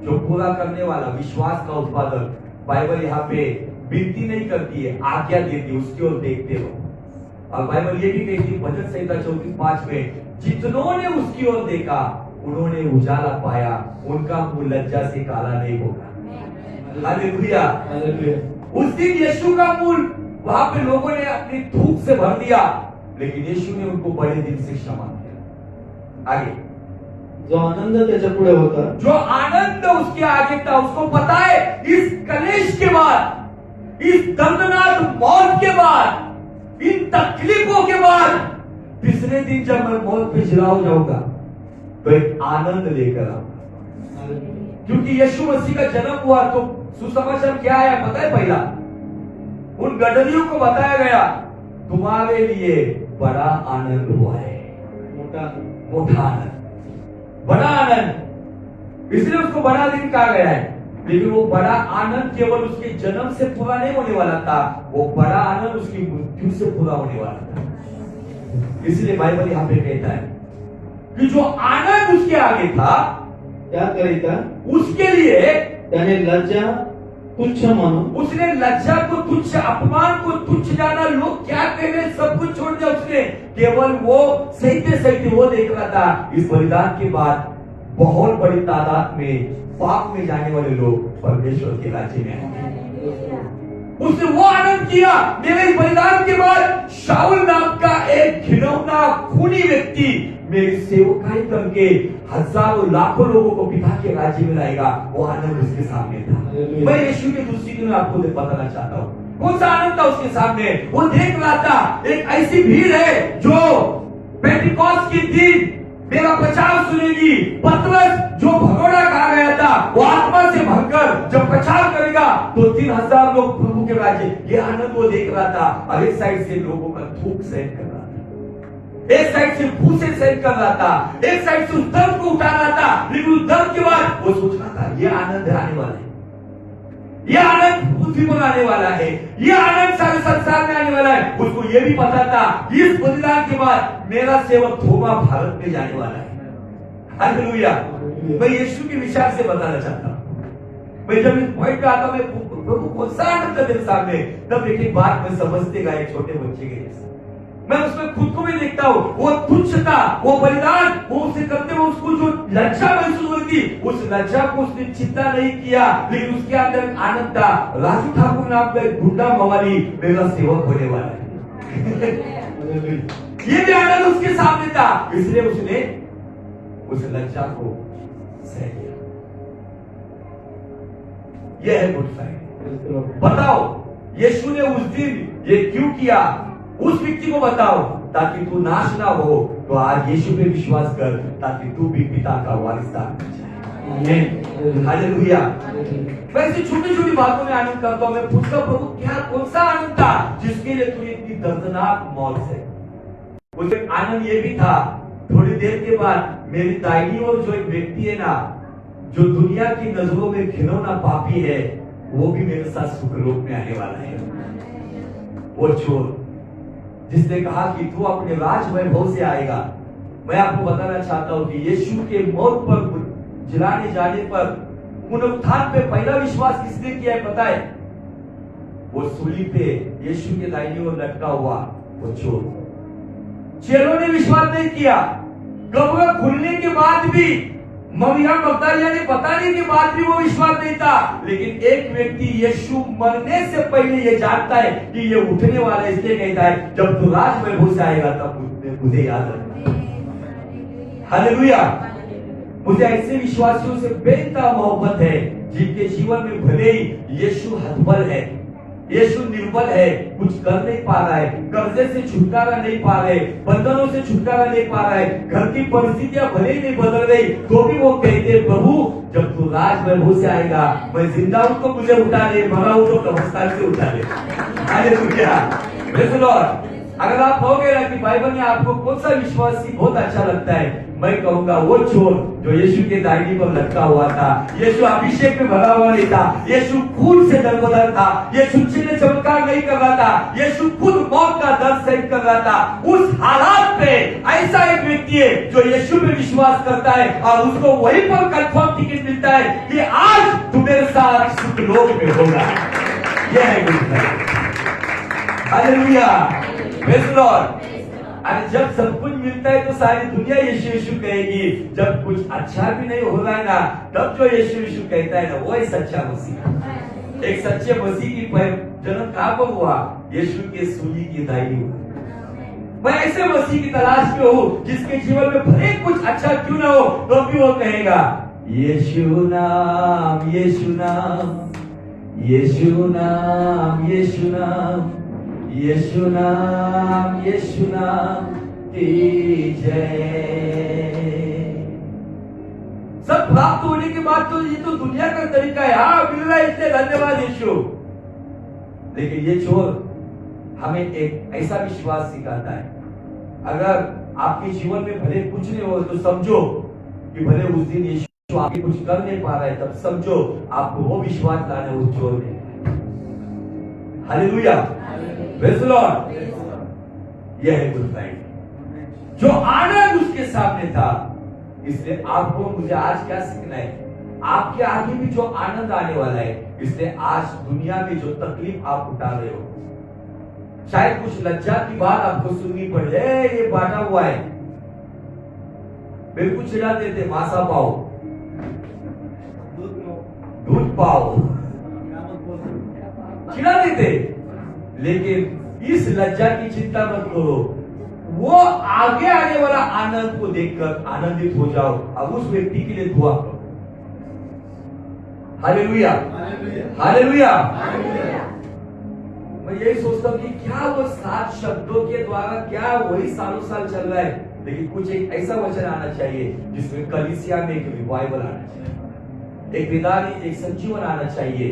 जो पूरा करने वाला विश्वास का उत्पादक। बाइबल यहाँ पे विनती नहीं करती है, आज्ञा देती है, उसकी ओर देखते हो। और बाइबल ये भी कहती है भजन संहिता 34:5 में, जितनों ने उसकी ओर देखा उन्होंने उजाला पाया, उनका मुंह लज्जा से काला नहीं होगा। हालेलुया। उस दिन यीशु का मुंह वहां पे लोगों ने अपनी थूक से भर दिया, लेकिन यीशु ने उनको बड़े दिल से क्षमा किया। आगे जो आनंद त्याच्या पुढे होता, जो आनंद उसके आगे था, उसको पता है इस कलेश के बाद, इस दर्दनाक मौत के बाद, इन तकलीफों के बाद तीसरे दिन जब मैं मौत पे जिला हो जाऊंगा तो एक आनंद लेकर आऊंगा। क्योंकि यीशु मसीह का जन्म हुआ तो सुसमाचार क्या आया पता है? पहला उन गडरियों को बताया गया तुम्हारे लिए बड़ा आनंद हुआ है, मोटा आनंद, बड़ा आनंद। इसलिए उसको बड़ा दिन कहा गया है। लेकिन वो बड़ा आनंद केवल उसके जन्म से पूरा नहीं होने वाला था, वो बड़ा आनंद उसकी मृत्यु से पूरा होने वाला था। इसलिए बाइबल यहाँ पे कहता है कि जो आनंद उसके आगे था, त्या करिता उसके लिए त्याने लज्जा तुच्छ मानून, उसने लज्जा को तुच्छ, अपमान को तुच्छ जाना, लोग क्या कह रहे सब कुछ छोड़ दिया। उसने केवल वो सहते सहते वो देख रहा था इस बलिदान के बाद बहुत बड़ी तादाद में पाप में जाने वाले लोग परमेश्वर के राज्य में आएंगे। उसने वो आनंद किया, मेरे इस बलिदान के बाद शाऊल नाम का एक घिनौना खूनी व्यक्ति मेरी सेवकाई करके हजारों लाखों लोगों को पिता के राज्य में लाएगा। वो आनंद उसके सामने था। मैं यीशु के दूसरी दिन आपको बताना चाहता हूँ कौन सा आनंद था उसके सामने। वो देख रहा था एक ऐसी भीड़ है जो पेंटिकॉस्ट के दिन मेरा प्रचार सुनेगी। पतरस जो भगोड़ा खा गया था वो आत्मा से भरकर जब प्रचार करेगा तो 3000 लोग प्रभु के राज्य, ये आनंद वो देख रहा था। और एक साइड से लोगों का थूक सहन कर रहा था, एक साइड से भूसे सहन कर रहा था, एक साइड से उस दर्द को उठा रहा था। लेकिन उस दर्द के बाद वो सोच रहा था ये आनंद आने वाला है, ये आनंद पृथ्वी पर आने वाला है, ये आनंद सारे संसार में आने वाला है। उसको ये भी पता था इस बलिदान के बाद मेरा सेवक थोमा भारत में जाने वाला है। हालेलुया। मैं यीशु के विचार से बताना चाहता हूँ। मैं जब इस पॉइंट पे आता हूँ, प्रभु कौन सा आनंद था मेरे सामने, तब एक एक बात मैं समझते गया एक छोटे बच्चे के जैसे। मैं उसमें खुद को भी देखता हूँ, वो तुच्छता, वो बलिदान, वो उसे करते हुए उसको जो लज्जा महसूस हुई थी, उस लज्जा को उसने चिंता नहीं किया, लेकिन उसके अंदर आनंद था। राजू ठाकुर नाम का एक गुंडा मवाली मेरा सेवक होने वाला है। ये भी आनंद उसके सामने था, इसलिए उसने उस लज्जा को सह लिया। यह है गुड फ्राइडे। बताओ यीशु ने उस दिन ये क्यों किया? उस व्यक्ति को बताओ ताकि तू नाश ना हो। तो आज यीशु पे विश्वास कर ताकि तू भी पिता का वारिसदार बन जाए। हालेलुया। वैसे छोटी छोटी बातों में आनंद करता हूं। मैं पूछता प्रभु क्या कौन सा आनंद था जिसके लिए तू इतनी दर्दनाक मौत से? उसे आनंद ये भी था, थोड़ी देर के बाद मेरी दाहिनी ओर जो एक व्यक्ति है ना, जो दुनिया की नजरों में घिनौना पापी है, वो भी मेरे साथ सुखलोक में आने वाला है। वो चोर जिसने कहा कि तू अपने राज वैभव से आएगा। मैं आपको बताना चाहता हूं कि यीशु के मौत पर जिलाने जाने पर पुनरुत्थान पे पहला विश्वास किसने किया है पता है? वो सूली पे यीशु के दाहिनी ओर लटका हुआ वो चोर। चेलों ने विश्वास नहीं किया। कब्र खुलने के बाद भी, मरियम मगदलिया ने बताने के बाद भी वो विश्वास नहीं था। लेकिन एक व्यक्ति यीशु मरने से पहले ये जानता है कि ये उठने वाला है, इसलिए कहता है जब तू राज वैभव से आएगा तब मुझे याद रखना। हालेलुया। मुझे ऐसे विश्वासियों से बेहतर मोहब्बत है जिनके जीवन में भले ही यीशु हतबल है, यीशु निर्बल है, कुछ कर नहीं पा रहा है, कर्जे से छुटकारा नहीं पा रहे, बंधनों से छुटकारा नहीं पा रहा है, घर की परिस्थितियां भले ही नहीं बदल रही, तो भी वो कहते प्रभु जब तू राज वैभव से आएगा, मैं जिंदा हूं तो मुझे उठा ले, मरा हूं तो कब्रिस्तान से उठा ले। हालेलुया। Praise the Lord. अगर आप कहोगे ना कि बाइबल में आपको कौन सा विश्वासी बहुत अच्छा लगता है, मैं कहूंगा वो चोर जो यीशु के दाहिनी पर लटका हुआ था। यीशु अभिषेक में भरा हुआ नहीं था, यीशु खून से दरबदर था, यीशु चिन्ह चमत्कार नहीं कर रहा था, यीशु खुद मौत का दर्द सहन कर रहा था। उस हालात पे ऐसा एक व्यक्ति है जो यीशु पे विश्वास करता है और उसको वहीं पर कंफर्म टिकट मिलता है कि आज तू मेरे साथ सुखलोक में होगा। यह है good Friday. Hallelujah. Praise Lord. और जब सब कुछ मिलता है तो सारी दुनिया यीशु यीशु कहेगी। जब कुछ अच्छा भी नहीं हो रहा है ना, तब जो यीशु यीशु कहता है ना, वो ही सच्चा मसीह। एक सच्चे मसीह की जन्म कहाँ पर हुआ? यीशु के सूली की दाई हुआ। मैं ऐसे मसीह की तलाश में हूँ जिसके जीवन में भले कुछ अच्छा क्यों ना हो, तो भी वो कहेगा यीशु नाम, यीशु नाम, यीशु नाम, यीशु नाम, यीशु नाम, यीशु नाम की जय। सब प्राप्त होने के बाद तो ये तो दुनिया का तरीका है। हाँ, मिल रहा है इसलिए धन्यवाद यीशु। लेकिन ये चोर हमें एक ऐसा विश्वास सिखाता है, अगर आपके जीवन में भले कुछ नहीं हो तो समझो कि भले उस दिन यीशु आपके कुछ कर नहीं पा रहा है, तब समझो आपको वो विश्वास लाना उस चोर ने। Hallelujah, praise Lord. यह है गुड फ्राइडे, जो आनंद उसके सामने था। इसलिए आपको मुझे आज क्या सीखना है? आपके आगे भी जो आनंद आने वाला है। इसलिए आज दुनिया में जो तकलीफ आप उठा रहे हो, शायद कुछ लज्जा की बात आपको सुननी पड़े, ये बांटा हुआ है, बिल्कुल चिढ़ा देते, मासा पाओ, दूध पाओ, चिढ़ा देते। लेकिन इस लज्जा की चिंता मत करो, वो आगे आने वाला आनंद को देखकर आनंदित हो जाओ और उस व्यक्ति के लिए दुआ करो। Hallelujah, hallelujah. मैं यही सोचता हूँ कि क्या वो 7 शब्दों के द्वारा क्या वही सालों साल चल रहा है, लेकिन कुछ एक ऐसा वचन आना चाहिए जिसमें कलीसिया में एक रिवाइवल आना चाहिए, एक विदारी, एक संजीवन आना चाहिए।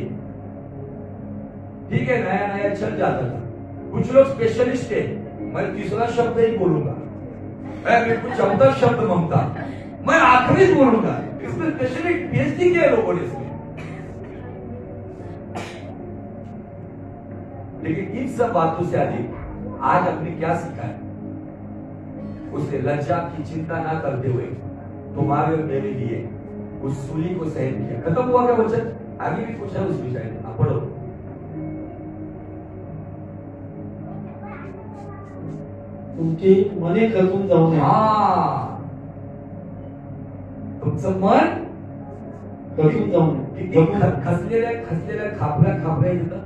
ठीक है, नया नया चल जाता था। कुछ लोग स्पेशलिस्ट है, मैं तीसरा शब्द ही बोलूंगा, मैं बिल्कुल 14 शब्द ममता, मैं आखिरी बोलूंगा। इसमें स्पेशलिस्ट पीएचडी किया लोगों ने इसमें। लेकिन इन सब बातों से अधिक आज हमने क्या सीखा है? उसे लज्जा की चिंता ना करते हुए तुम्हारे और मेरे लिए उस सूली को सहन किया। खत्म हुआ क्या वचन? आगे भी कुछ है उस विषय में, आप पढ़ो। तुमची मने खचून जाऊ नये, तुमचं मन खचून जाऊ नये, किती खसलेल्या खापऱ्या येतं।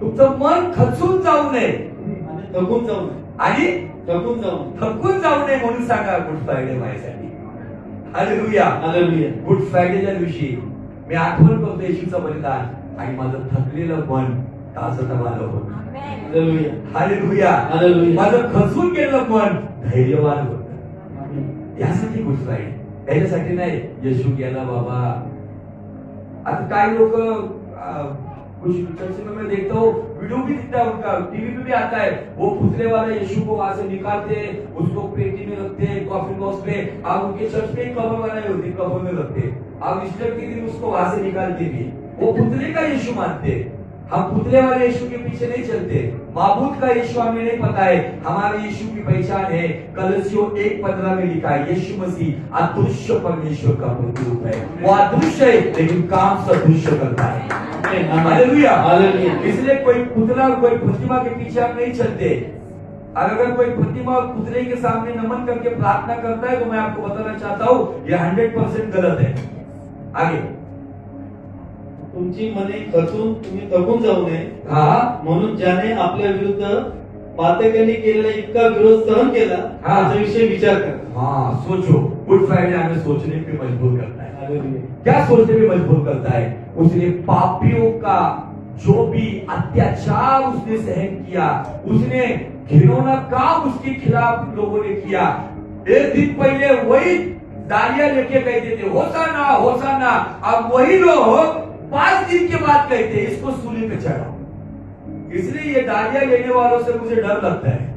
तुमचं मन खचून जाऊ नये आणि थकून जाऊ नये, आणि थकून जाऊ नये, थकून जाऊ नये म्हणून सांगा गुड फ्रायडे माझ्यासाठी। Hallelujah, hallelujah. गुड फ्रायडेच्या दिवशी मी आठवण करतो येशूचं बलिदान आणि माझं थकलेलं मन ताजतवानं होतं। Hallelujah, hallelujah, hallelujah. माझं खचून गेलेलं मन धैर्यवान होतं। यासाठी गुड फ्रायडे, याच्यासाठी नाही येशू गेला बाबा। आता काही लोक कुछ चर्च में मैं देखता हूँ, वीडियो भी दिखता है उनका, टीवी पे भी आता है, वो पुतले वाले यीशु को वहां से निकालते, उसको पेटी में रखते, कॉफिन बॉक्स में, और उनके चर्च में कवर बनाई होती, कवर में रखते, और ईस्टर के दिन उसको वहां से निकालते भी। वो पुतले का यीशु मानते। हम पुतले वाले यीशु के पीछे नहीं चलते। माबूद का यीशु हमें नहीं पता है। हमारे यीशु की पहचान है, कलसियों 1:15 में लिखा है, यीशु मसीह अदृश्य परमेश्वर का प्रतिरूप है। वो अदृश्य है लेकिन काम सदृश्य करता है। Hallelujah, hallelujah. इसलिए कोई पुतला, कोई प्रतिमा के पीछे हम नहीं चलते। अगर कोई प्रतिमा पुतले के सामने नमन करके प्रार्थना करता है तो मैं आपको बताना चाहता हूँ ये 100% गलत है। आगे, तुमची मने खचून तुम्ही थकून जाऊ नये, म्हणून ज्याने आपल्या विरुद्ध पातकांनी केलेला इतका विरोध सहन केला त्याच्याविषयी विचार करा। हाँ, सोचो। गुड फ्राइडे हमें सोचने पे मजबूर करता है। हालेलुया। क्या सोचने पे मजबूर करता है? उसने पापियों का जो भी अत्याचार उसने सहन किया, उसने घिनौना काम उसके खिलाफ लोगों ने किया। एक दिन पहले वही डालियां लेके कहते थे होसाना होसाना, अब वही लोग 5 दिन के बाद कहते हैं इसको सूली पे चढ़ाओ। इसलिए ये डालियां लेने वालों से मुझे डर लगता है।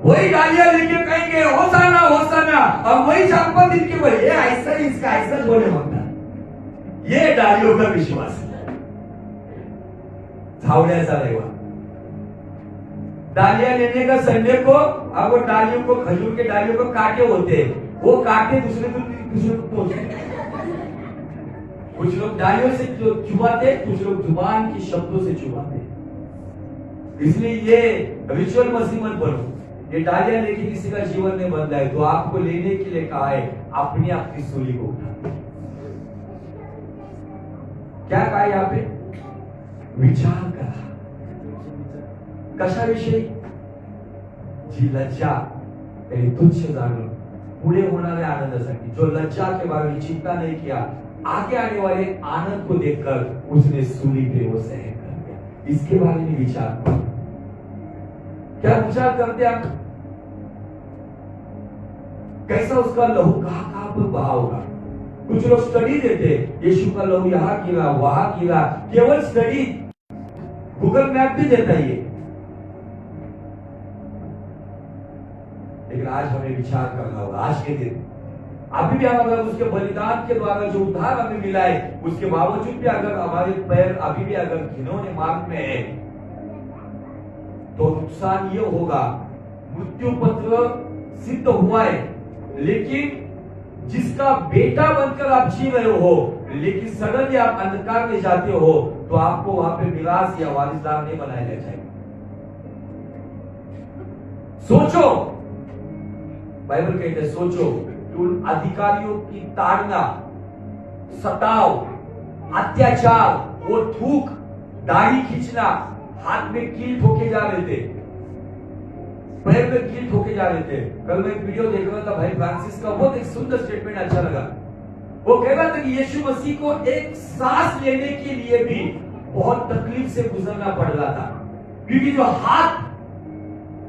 वही डालियां लेके कहेंगे होसाना होसाना, और वही 4-5 दिन के बाद ये ऐसा इसका ऐसा बोले होता। ये डालियों का विश्वास है, झावड़ियाचा रहेगा। डालियां लेने का संडे को, अब वो डालियों को, खजूर के डालियों को कांटे होते हैं, वो कांटे दूसरे को पहुंचते, कुछ लोग डालियों से जो चुबाते, कुछ लोग जुबान के शब्दों से चुबाते। इसलिए ये रिचुअल मसीह मत बनो। ये डालियां लेके किसी का जीवन नहीं बदला है, तो आपको लेने के लिए कहा है अपनी आपकी सूली को उठा। क्या कहा यहाँ पे? विचार करा कशाविषयी? जी लज्जा तुच्छ जाणून पुढे होणाऱ्या आनंदासाठी, जो लज्जा के बारे में चिंता नहीं किया, आगे आने वाले आनंद को देखकर उसने सूली पे वो सहन कर दिया। इसके बारे में विचार करो। क्या विचार करते आप? कैसा उसका लहू कहां पर बहा होगा? कुछ लोग स्टडी देते, यीशु का लहू यहां गिरा वहां गिरा, केवल स्टडी। गूगल मैप भी देता है ये। लेकिन आज हमें विचार करना होगा। आज के दिन अभी भी हम अगर उसके बलिदान के द्वारा जो उद्धार हमें मिला है, उसके बावजूद भी अगर हमारे पैर अभी भी अगर घिनौने मार्ग में है, तो नुकसान ये होगा, मृत्यु पत्र सिद्ध हुआ है, लेकिन जिसका बेटा बनकर आप जी रहे हो, लेकिन सडनली आप अंधकार में जाते हो, तो आपको वहां पे मिरास या वारिसदार नहीं बनाया जाएगा। सोचो, बाइबल कहते हैं सोचो कि उन अधिकारियों की ताड़ना, सताव, अत्याचार, वो थूक, दाढ़ी खींचना, हाथ में कील ठोके जा रहे थे, पैर में कील ठोके जा रहे थे। कल मैं एक वीडियो देख रहा था भाई फ्रांसिस का, बहुत एक सुंदर स्टेटमेंट अच्छा लगा। वो कह रहा था कि यीशु मसीह को एक सांस लेने के लिए भी बहुत तकलीफ से गुजरना पड़ रहा था, क्योंकि जो हाथ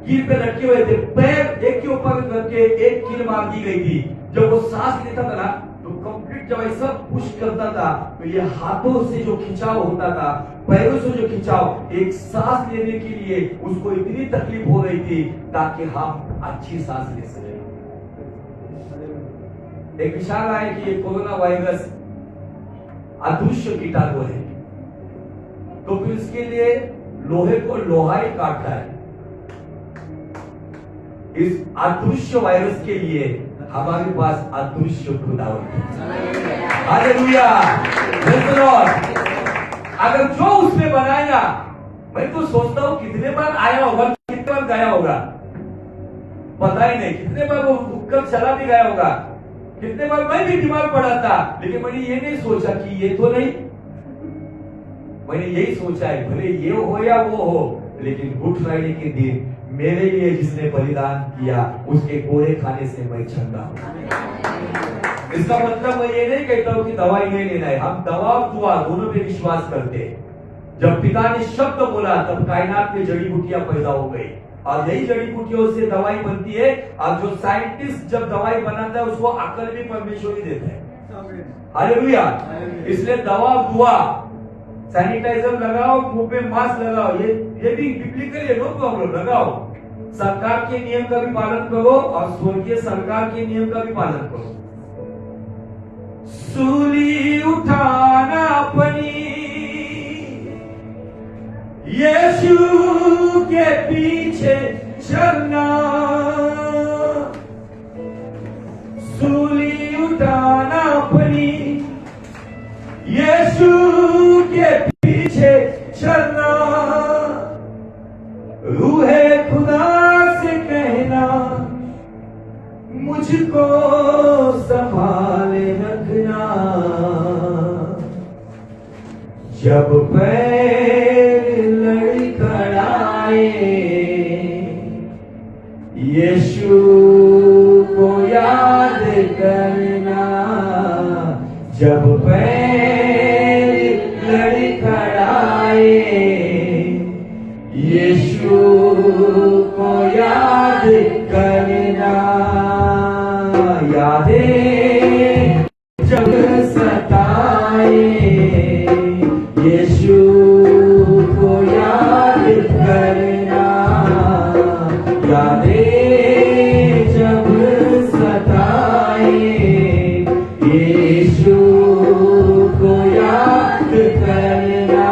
कील पे रखे हुए थे, पैर एक के ऊपर करके एक कील मार दी गई थी। जब वो सांस लेता था ना, तो कंप्लीट जब ऐसा पुश करता था, तो ये हाथों से जो खिंचाव होता था, पैरों से जो खिंचाव, एक सांस लेने के लिए उसको इतनी तकलीफ हो रही थी ताकि हम अच्छी सांस ले सके। एक विचार आया कि ये कोरोना वायरस अदृश्य कीटाणु है, तो फिर इसके लिए लोहे को लोहा ही काटता है। इस अदृश्य वायरस के लिए हमारे पास अदृश्य खुदावंत है। Hallelujah, praise the Lord. अगर जो उसने बनाया, मैं तो सोचता हूं कितने बार आया होगा, कितने बार गया होगा, पता ही नहीं। कितने बार वो रुककर चला भी गया होगा, कितने बार मैं भी बीमार पड़ा था, लेकिन मैंने ये नहीं सोचा कि ये तो नहीं। मैंने यही सोचा है भले ये हो या वो हो, लेकिन गुड फ्राइडे के दिन मेरे लिए जिसने बलिदान किया, उसके कोड़े खाने से मैं चंगा हूं। इसका मतलब मैं ये नहीं कहता हूं कि दवाई नहीं लेना है। हम दवा और दुआ दोनों पे विश्वास करते हैं। जब पिता ने शब्द बोला, तब कायनात में जड़ी बूटियां पैदा हो गई, और यही जड़ी बूटियों से दवाई बनती है। और जो साइंटिस्ट जब दवाई बनाता है, उसको अकल भी परमेश्वर ही देता है। हालेलुया। इसलिए दवा दुआ, सैनिटाइजर लगाओ, मुंह पे मास्क लगाओ, ये भी बिब्लिकल है, नो प्रॉब्लम, लगाओ। सरकार के नियम का भी पालन करो और स्वर्गीय सरकार के नियम का भी पालन करो। सूली उठाना अपनी, यीशु के पीछे चलना, सूली उठाना अपनी, यीशु के पीछे चलना, रूहे खुदा से कहना, मुझको संभाले रखना, जब पैर लड़खड़ाए, यीशु को याद करना, जब पैर लड़खड़ाए, यीशु को याद करना, यादें जब सताए, यीशु को याद करना, यादें जब सताए, यीशु को याद करना,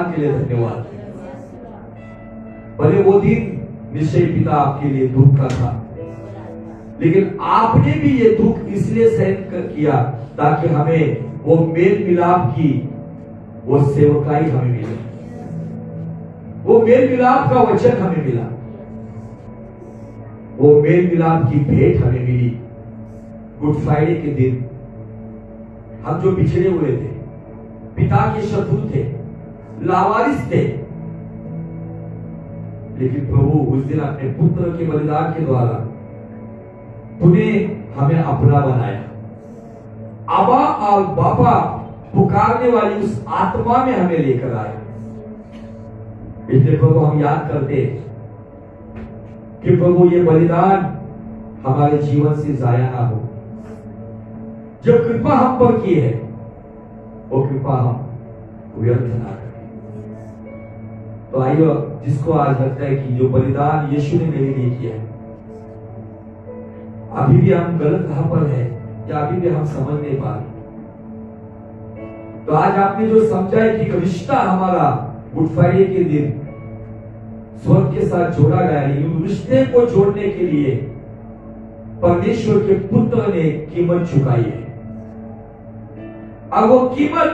बलिदान के लिए धन्यवाद। भले वो दिन निश्चय पिता आपके लिए दुख का था, लेकिन आपने भी ये दुख इसलिए सहन किया ताकि हमें वो मेल मिलाप की वो सेवकाई हमें मिले, वो मेल मिलाप का वचन हमें मिला, वो मेल मिलाप की भेंट हमें मिली। गुड फ्राइडे के दिन हम जो बिछड़े हुए थे, पिता के शत्रु थे, लावारिस थे, लेकिन प्रभु उस दिन अपने पुत्र के बलिदान के द्वारा तूने हमें अपना बनाया। अबा और बाबा पुकारने वाली उस आत्मा में हमें लेकर आया। इसलिए प्रभु हम याद करते कि प्रभु ये बलिदान हमारे जीवन से जाया ना हो। जो कृपा हम पर की है वो कृपा हम व्यर्थ ना करें। तो आइए, जिसको आज लगता है कि जो बलिदान यीशु ने मेरे लिए किया है, अभी भी हम गलत राह पर है या अभी भी हम समझ नहीं पा रहे, तो आज आपने जो समझा है कि रिश्ता हमारा गुड फ्राइडे के दिन स्वर्ग के साथ जोड़ा गया है, उस रिश्ते को जोड़ने के लिए परमेश्वर के पुत्र ने कीमत चुकाई है। और वो कीमत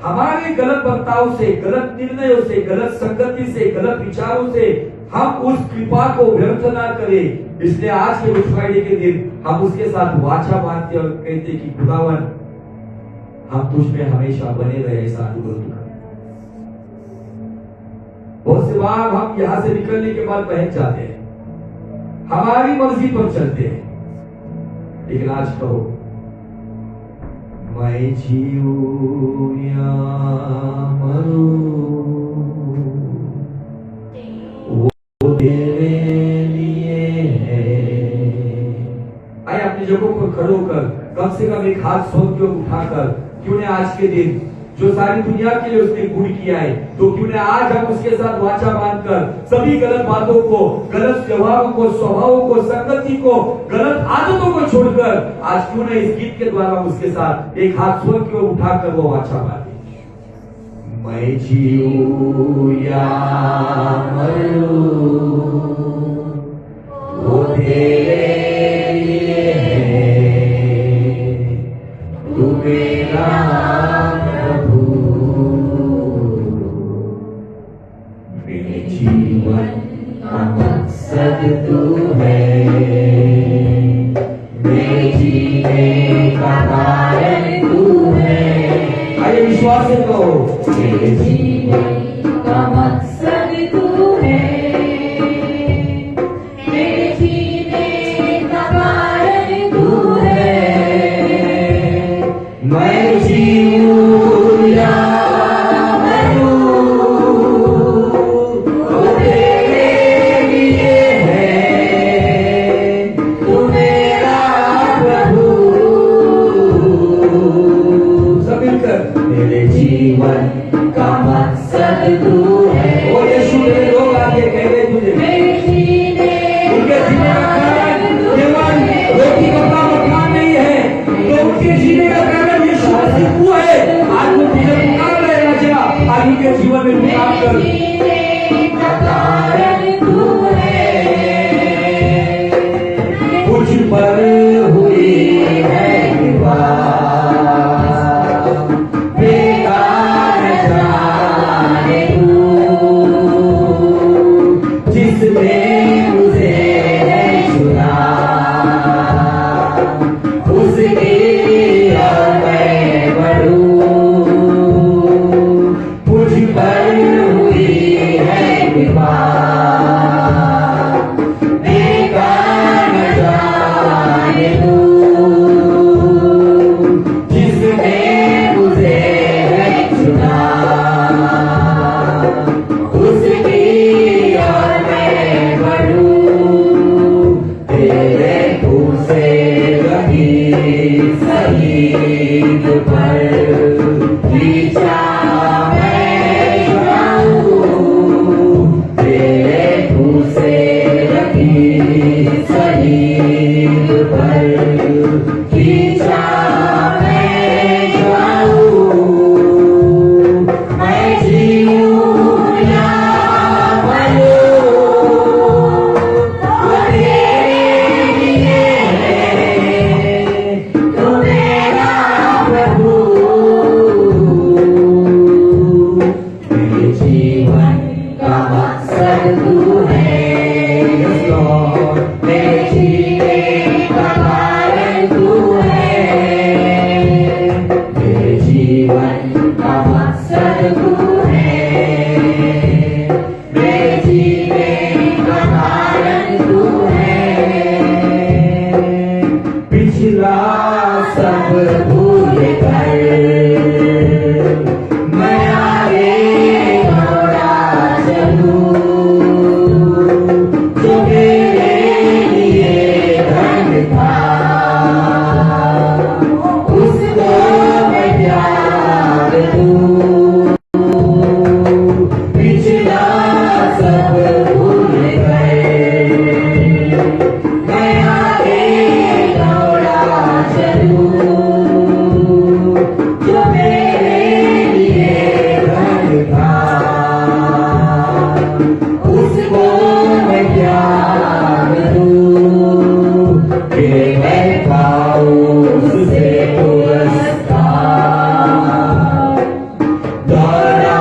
हमारे गलत बर्ताव से, गलत निर्णयों से, गलत संगति से, गलत विचारों से हम उस कृपा को व्यर्थ ना करें। इसलिए आज के गुड फ्राइडे के दिन हम उसके साथ वाचा बांधते और कहते कि खुदावन हम तुझ में हमेशा बने रहे, ऐसा अनुरोध करें। बहुत से बार हम यहां से निकलने के बाद बहक जाते हैं, हमारी मर्जी पर चलते हैं, लेकिन आज कहो मैं जीऊं या मरूं वो तेरे लिए है। आइए अपनी जगहों पर खड़े होकर कम से कम एक हाथ स्वर्ग की ओर उठाकर, क्यों ने आज के दिन जो सारी दुनिया के लिए उसने गुण किया है, तो क्यों ने आज हम उसके साथ वाचा बांधकर सभी गलत बातों को, गलत व्यवहारों को, स्वभावों को, संगति को, गलत आदतों को छोड़कर आज क्यों ने इस गीत के द्वारा उसके साथ एक हाथ स्वर्ग की ओर उठाकर वो वाचा बांधे। मैं जीऊं या मरूं वो तेरे लिए है, तू मेरा जीवन का मकसद तू है, मेरे जीने का कारण तू है। आइए विश्वास से कहो, मेरे जीवन का मकसद तू है, मेरे जीने का कारण तू है। मैं जीऊं या जीवन का मकसद तू है। और यीशु ने लोग आके कह रहे तुझे उनके जीने का कारण केवल रोटी कपड़ा मकान नहीं है, तो उनके जीने का कारण यीशु मसीह तू है। आज वो तुझे पुकार रहे राजा, आज उनके जीवन में पुकार कर कुछ पर हुई है हुई तू है, मेरे जीने का कारण तू है। पिछला सब भूल कर मैं आगे दौड़ा चलूं, जो मेरे लिए धन था उसको मैं त्याग दूं। पिछला सब भूल कर मैं आगे दौड़ा चलूं, जो मेरे लिए धन था उसको मैं त्याग दूं। कि मैं पाऊं उससे पुरस्कार, दौड़ा